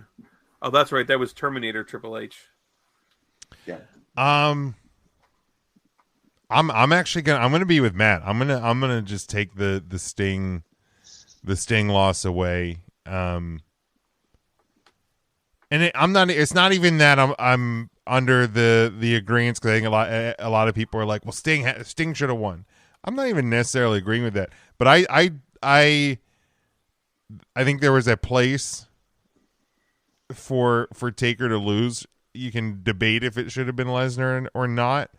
Oh, that's right. That was Terminator Triple H. Yeah. I'm actually gonna be with Matt. I'm gonna just take the Sting loss away. And it's not even that I'm under the agreement because I think a lot of people are like, well, Sting should have won. I'm not even necessarily agreeing with that, but I think there was a place for Taker to lose. You can debate if it should have been Lesnar or not,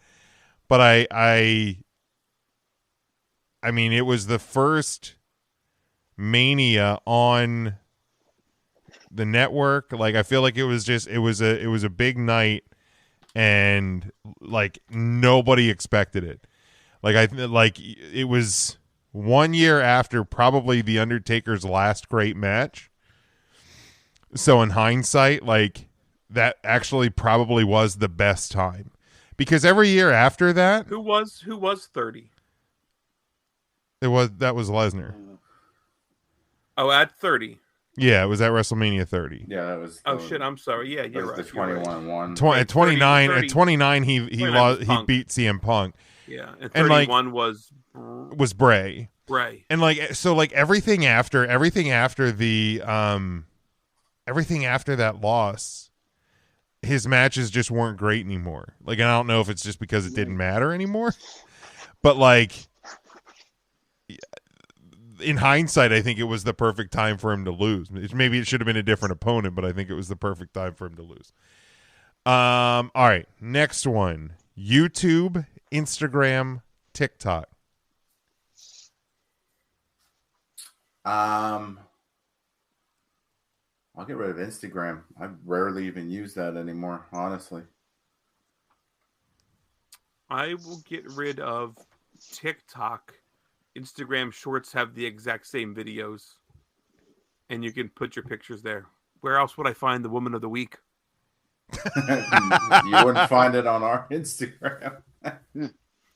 but I mean, it was the first Mania on the network. Like, I feel like it was a big night, and like nobody expected it. Like it was 1 year after probably the Undertaker's last great match. So in hindsight, like, that actually probably was the best time, because every year after that, Who was 30? that was Lesnar. Oh, at 30. Yeah, it was at WrestleMania 30. Yeah, that was. Oh shit, I'm sorry. Yeah, That you're was right. the you're right. 21-1. At 29, 30. at 29, he 29 lost. was He Punk. beat CM Punk. Yeah, and And, like, 31 was Bray. Bray. And like, so like everything after the everything after that loss, his matches just weren't great anymore. Like, I don't know if it's just because it didn't matter anymore, but like, in hindsight, I think it was the perfect time for him to lose. Maybe it should have been a different opponent, but I think it was the perfect time for him to lose. All right, next one: YouTube, Instagram, TikTok. I'll get rid of Instagram. I rarely even use that anymore, honestly. I will get rid of TikTok. Instagram Shorts have the exact same videos, and you can put your pictures there. Where else would I find the Woman of the Week? You wouldn't find it on our Instagram.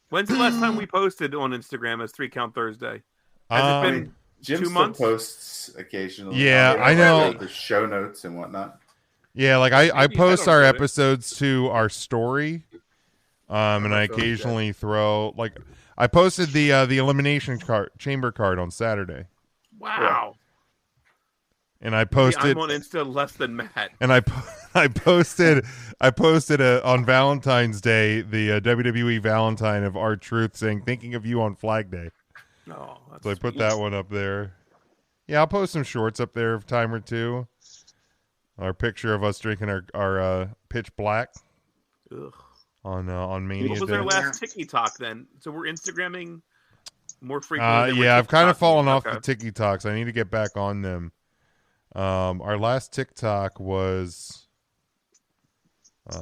When's the last time we posted on Instagram as 3 Count Thursday? Has it been Jim 2 still months? posts occasionally. Yeah, I know. The show notes and whatnot. Yeah, like I Maybe post I don't our get it. episodes to our story, and I That sounds occasionally throw, like, I posted the elimination chamber card on Saturday, Wow. and I Maybe posted. I'm on Insta less than Matt. And I posted on Valentine's Day the WWE Valentine of R-Truth saying "Thinking of you on Flag Day." Oh, that's So I put sweet. that one up there. Yeah, I'll post some shorts up there of time or two. Our picture of us drinking our pitch black Ugh. on Mania. What was Day. our last TikTok then? So we're Instagramming more frequently. Than we're Yeah, I've kind of TikToking. fallen off Okay. the TikToks. I need to get back on them. Our last TikTok was.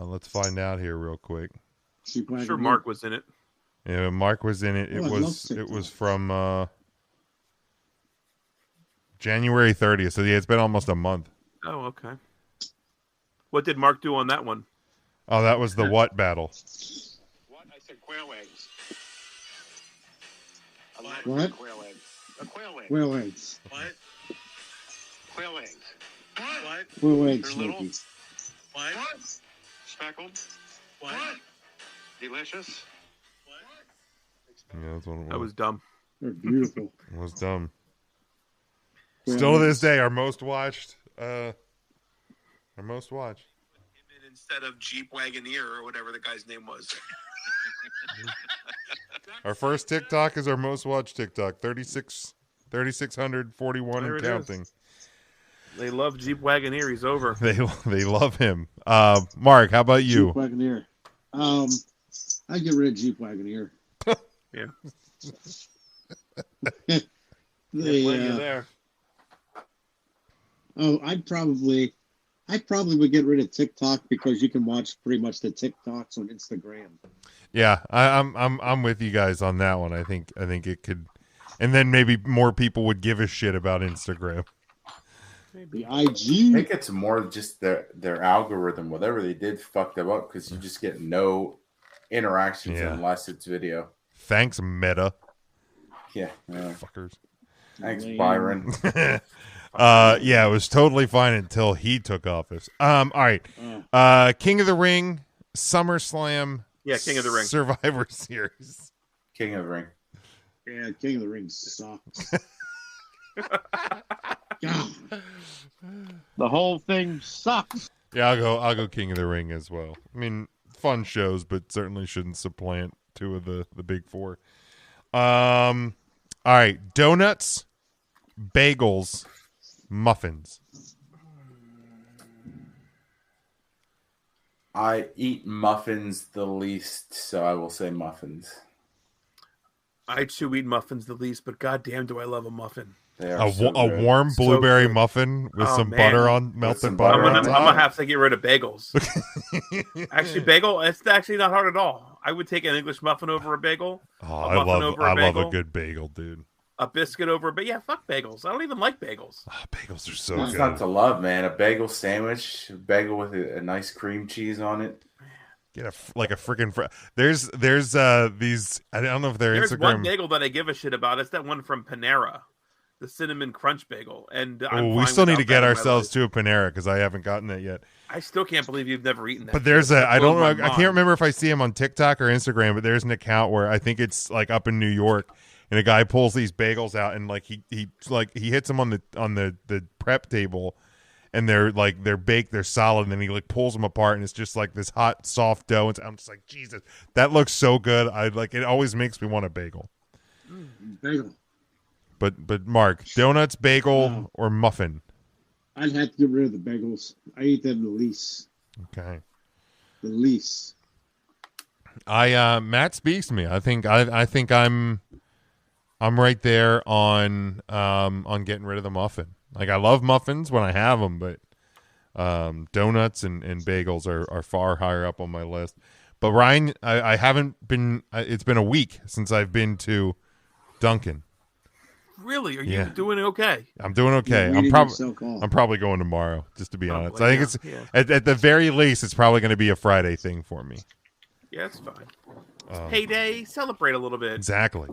Let's find out here real quick. I'm sure Mark was in it. Yeah, Mark was in it. Oh, I love It was TikTok. from January 30th. So yeah, it's been almost a month. Oh, okay. What did Mark do on that one? Oh, that was the what battle? What? I said quail eggs. What? Quail eggs. A quail egg. Quail eggs. What? Quail eggs. What? Quail eggs, They're little. Smokey. What? Speckled. What? Delicious. What? Yeah, that's what it was. That was dumb. They're beautiful. It was dumb. Quail Still to eggs. this day, our most watched. Instead of Jeep Wagoneer or whatever the guy's name was. Our first TikTok is our most watched TikTok. 3,641 There and it is. counting. They love Jeep Wagoneer. He's over. They love him. Mark, how about you? Jeep Wagoneer. I get rid of Jeep Wagoneer. Yeah. They, Glad you're there. oh, I'd probably would get rid of TikTok because you can watch pretty much the TikToks on Instagram. Yeah, I'm with you guys on that one. I think it could, and then maybe more people would give a shit about Instagram. The I IG. think it's more just their algorithm, whatever they did fucked them up because you just get no interactions Yeah. unless it's video. Thanks, Meta Yeah. fuckers. Thanks, Lame. Byron. Yeah, it was totally fine until he took office. All right. King of the Ring, SummerSlam. Yeah, King of the Ring. Survivor Series. King of the Ring. Yeah, King of the Ring sucks. God. The whole thing sucks. Yeah, I'll go King of the Ring as well. I mean, fun shows, but certainly shouldn't supplant two of the big four. All right, donuts, bagels, muffins. I eat muffins the least, so I will say muffins. I too eat muffins the least, but goddamn, do I love a muffin. They are A so good. warm So blueberry good. muffin with Oh, some man. butter on melted some butter. butter I'm on gonna, top. I'm gonna have to get rid of bagels. Actually, bagel, it's actually not hard at all. I would take an English muffin over a bagel, Oh, a I muffin love over a I love a bagel. good bagel, dude. a biscuit over a bagel. Yeah, fuck bagels. I don't even like bagels. Oh, bagels are so What's good. not to love, man? A bagel sandwich, a bagel with a nice cream cheese on it. Get a freaking there's these, I don't know if they're There's Instagram. one bagel that I give a shit about. It's that one from Panera, the cinnamon crunch bagel. And I'm we fine still need to without get that in my ourselves life. to a Panera because I haven't gotten that yet. I still can't believe you've never eaten that. But there's shit. a That I don't blows know my I mind. can't remember if I see him on TikTok or Instagram, but there's an account where I think it's like up in New York, and a guy pulls these bagels out and like he hits them on the prep table, and they're baked, they're solid, and then he like pulls them apart, and it's just like this hot soft dough. And I'm just like, Jesus, that looks so good. I like it. Always makes me want a bagel. Bagel. But Mark, donuts, bagel, Wow. or muffin? I'd have to get rid of the bagels. I eat them the least. Okay. The least. Matt speaks to me. I think I'm right there on getting rid of the muffin. Like, I love muffins when I have them, but donuts and bagels are far higher up on my list. But Ryan, I haven't been. It's been a week since I've been to Dunkin'. Really? Are you Yeah. doing okay? I'm doing okay. You're I'm weeding yourself off. probably going tomorrow, just to be honest. Probably, I think yeah, it's at the very least, it's probably going to be a Friday thing for me. Yeah, it's fine. It's payday. Celebrate a little bit. Exactly.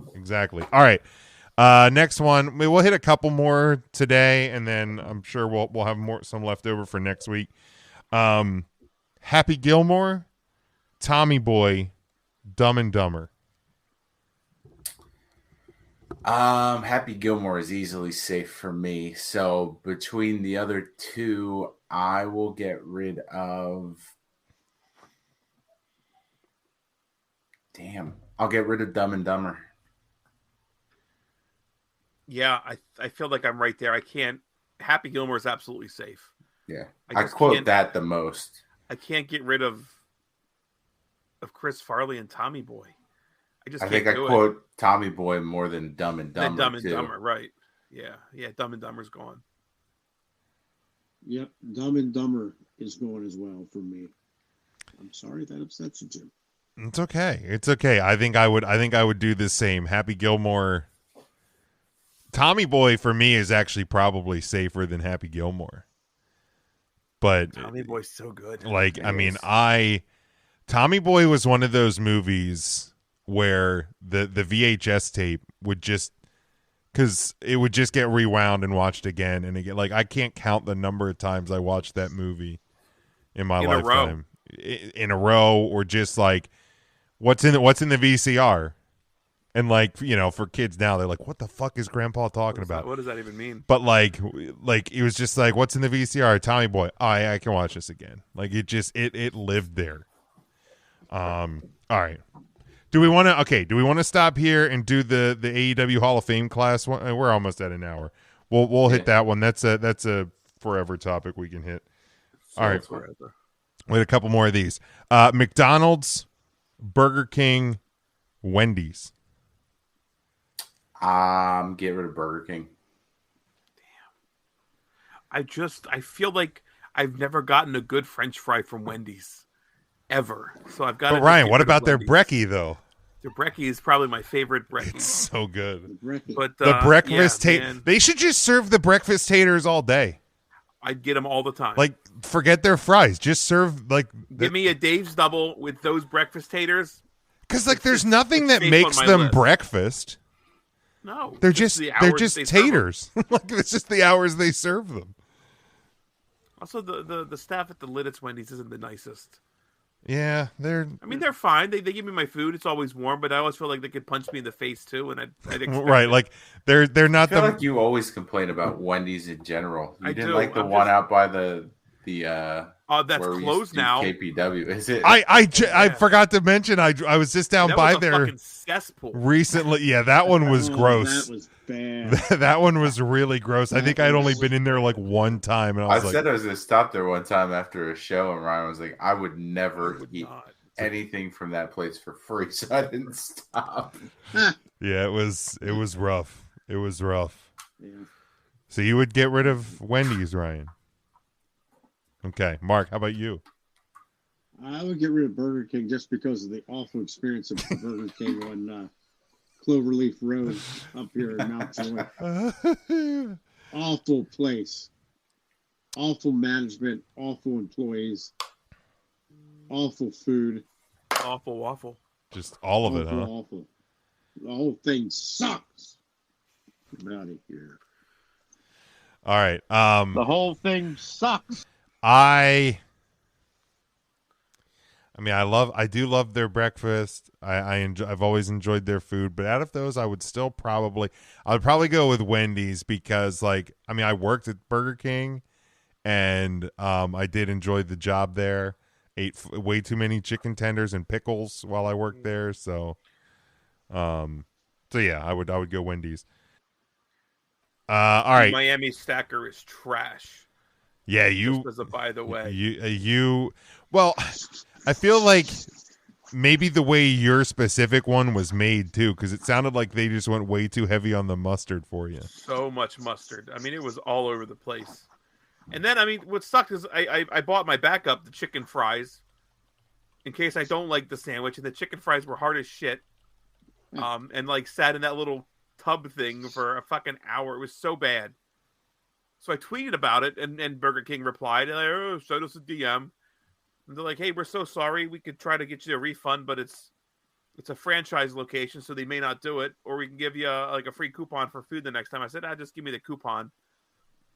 All right. Next one. We'll hit a couple more today, and then I'm sure we'll have some left over for next week. Happy Gilmore, Tommy Boy, Dumb and Dumber. Happy Gilmore is easily safe for me. So between the other two, I will get rid of. Damn, I'll get rid of Dumb and Dumber. Yeah, I feel like I'm right there. I can't. Happy Gilmore is absolutely safe. Yeah, I I just quote can't- that the most. I can't get rid of Chris Farley and Tommy Boy. I just I can't think I do it. quote Tommy Boy more than Dumb and Then Dumber Dumb and too. Dumber, right? Yeah, Dumb and Dumber's gone. Yep, Dumb and Dumber is going as well for me. I'm sorry that upsets you, Jim. It's okay. It's okay. I think I would do the same. Happy Gilmore. Tommy Boy for me is actually probably safer than Happy Gilmore. But Tommy Boy's so good. like, It I mean, is. Tommy Boy was one of those movies where the VHS tape would just, because it would just get rewound and watched again and again. Like, I can't count the number of times I watched that movie in my In a row. lifetime. In a row, or just like, what's in the VCR? And like, you know, for kids now, they're like, what the fuck is Grandpa talking about? What does that even mean? But like it was just like, what's in the VCR? Tommy Boy. Oh, I can watch this again. Like, it just it lived there. All right. Do we want to stop here and do the AEW Hall of Fame class one? We're almost at an hour. We'll hit that one. That's a forever topic we can hit. All right. Forever. Wait, a couple more of these. McDonald's, Burger King, Wendy's. Get rid of Burger King. I feel like I've never gotten a good French fry from Wendy's ever. So I've got. But Ryan, what about their brekkie though? Their brekkie is probably my favorite brekkie. It's so good. But The breakfast yeah, tater. They should just serve the breakfast taters all day. I'd get them all the time. Like, forget their fries. Just serve like. Give me a Dave's double with those breakfast taters. Because like, there's nothing that safe makes on my them list. breakfast. No, They're just just the they're hours just they serve 'em. taters. Like, it's just the hours they serve them. Also, the staff at the Lidditz Wendy's isn't the nicest. Yeah, they're I mean, they're fine. They give me my food. It's always warm, but I always feel like they could punch me in the face too, and I'd expect right. it. Like, they're I not feel the. like you always complain about Wendy's in general. You I didn't do. like the I'm one just- out by the That's where we used closed to do now. KPW. Is it? I forgot to mention I was just down That by was a there fucking cesspool. recently. Yeah, that one was Oh, gross. That was bad. That one was really gross. I think I'd only been in there like one time, and I I was like, said I was going to stop there one time after a show, and Ryan was like, I would never Would eat not. anything from that place for free, so I didn't stop. yeah, it was rough. It was rough. Yeah. So you would get rid of Wendy's, Ryan? Okay, Mark, how about you? I would get rid of Burger King just because of the awful experience of Burger King on Cloverleaf Road up here in Mount Joy. Awful place. Awful management. Awful employees. Awful food. Awful waffle. Just all of it, awful, huh? Awful. The whole thing sucks. Get out of here. All right. The whole thing sucks. I mean, I do love their breakfast. I've always enjoyed their food, but out of those, I would probably go with Wendy's because, like, I mean, I worked at Burger King, and I did enjoy the job there. Ate way too many chicken tenders and pickles while I worked there, so yeah, I would go Wendy's. All right, Miami Stacker is trash. yeah, you. Just as a by the way. Well, I feel like maybe the way your specific one was made too, because it sounded like they just went way too heavy on the mustard for you. So much mustard. I mean, it was all over the place. And then, I mean, what sucked is I bought my backup, the chicken fries, in case I don't like the sandwich, and the chicken fries were hard as shit. And like sat in that little tub thing for a fucking hour. It was so bad. So I tweeted about it, and Burger King replied, "Oh, send us a DM." And they're like, "Hey, we're so sorry. We could try to get you a refund, but it's a franchise location, so they may not do it. Or we can give you a free coupon for food the next time." I said, "Just give me the coupon."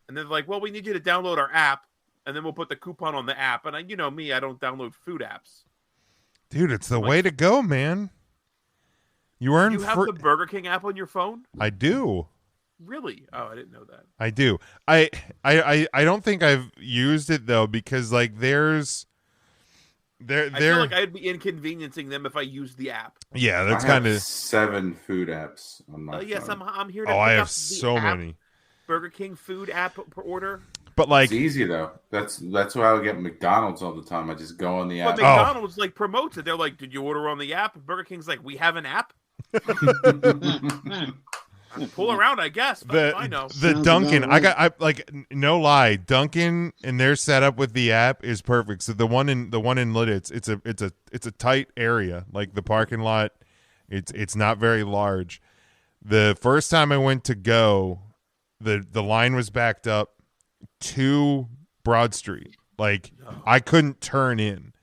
And they're like, "Well, we need you to download our app, and then we'll put the coupon on the app." And you know me, I don't download food apps. Dude, it's the way to go, man. You earn You have the Burger King app on your phone? I do. Really? Oh, I didn't know that. I do. I don't think I've used it though, because like there's I feel like I'd be inconveniencing them if I used the app. Yeah, that's I have kind of 7 food apps on my Yes, phone. I'm here to Oh, pick I have up the so app, many. Burger King food app per order. But like It's easy though. That's why I would get McDonald's all the time. I just go on the But app. McDonald's like promotes it. They're like, "Did you order on the app?" Burger King's like, "We have an app." Pull around, I guess. But I know the Sounds Dunkin'. about right. I like no lie. Dunkin' and their setup with the app is perfect. So the one in Lidditz, it's a tight area. Like the parking lot, it's not very large. The first time I went to go, the line was backed up to Broad Street. Like I couldn't turn in.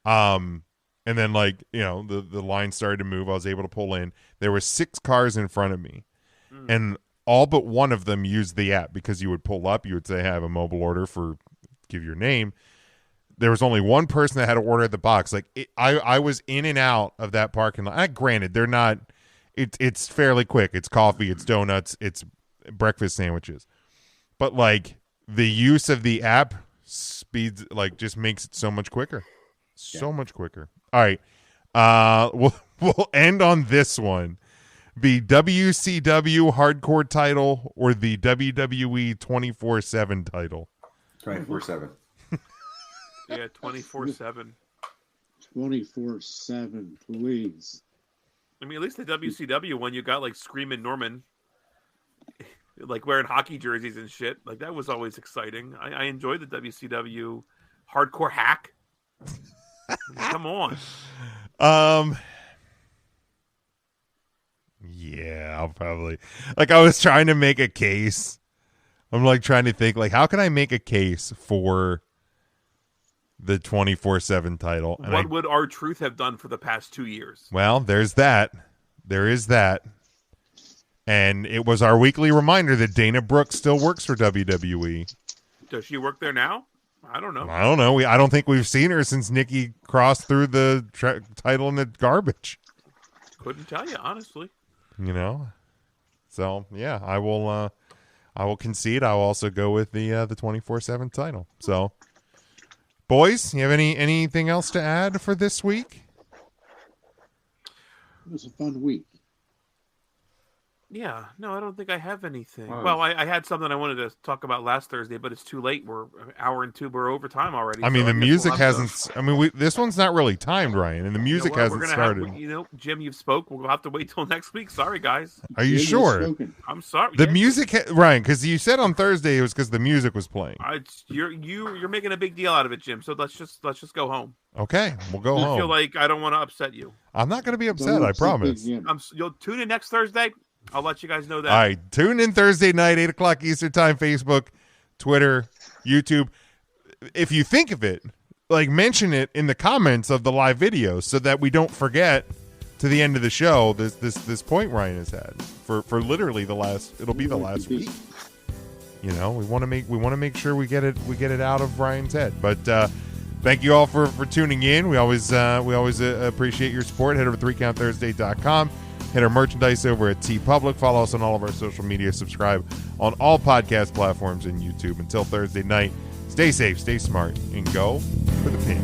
And then like, you know, the line started to move. I was able to pull in. There were 6 cars in front of me. And all but one of them used the app, because you would pull up, you would say, "I have a mobile order for," give your name. There was only one person that had to order at the box. Like I was in and out of that parking lot. Granted, they're not. It's fairly quick. It's coffee. It's donuts. It's breakfast sandwiches. But like the use of the app speeds, like just makes it so much quicker. So much quicker. All right. We'll end on this one. The WCW hardcore title or the WWE 24/7 title? 24/7. Yeah, 24/7. 24/7, please. I mean, at least the WCW one, you got like Screaming Norman, like wearing hockey jerseys and shit. Like that was always exciting. I enjoyed the WCW hardcore hack. Come on. Yeah, I'll probably, like, I was trying to make a case. I'm like trying to think, like, how can I make a case for the 24/7 title? And What would R-Truth have done for the past 2 years? Well, there's that. There is that. And it was our weekly reminder that Dana Brooke still works for WWE. Does she work there now? I don't know. I don't know. I don't think we've seen her since Nikki crossed through the title in the garbage. Couldn't tell you, honestly. You know, so yeah, I will concede. I'll also go with the 24/7 title. So, boys, you have anything else to add for this week? It was a fun week. Yeah, no, I don't think I have anything. Wow. Well, I had something I wanted to talk about last Thursday, but it's too late. We're an hour and 2. We're over time already. I mean, so the guess music we'll have hasn't. I mean, this one's not really timed, Ryan, and the music we're hasn't gonna started. Jim, you've spoke. We'll have to wait till next week. Sorry, guys. Are you Jim has sure? spoken. I'm sorry. The Yeah, music, Ryan, because you said on Thursday it was because the music was playing. You're making a big deal out of it, Jim. So let's just go home. Okay, we'll go I home. feel like I don't want to upset you. I'm not going to be upset. Don't I upset promise. Big Jim. You'll tune in next Thursday. I'll let you guys know that. All right, tune in Thursday night, 8:00 Eastern Time, Facebook, Twitter, YouTube. If you think of it, like mention it in the comments of the live video so that we don't forget to the end of the show this point Ryan has had for literally the last week. You know, we want to make sure we get it out of Ryan's head. But thank you all for tuning in. We always appreciate your support. Head over to 3countthursday.com. Hit our merchandise over at TeePublic. Follow us on all of our social media. Subscribe on all podcast platforms and YouTube. Until Thursday night, stay safe, stay smart, and go for the pin.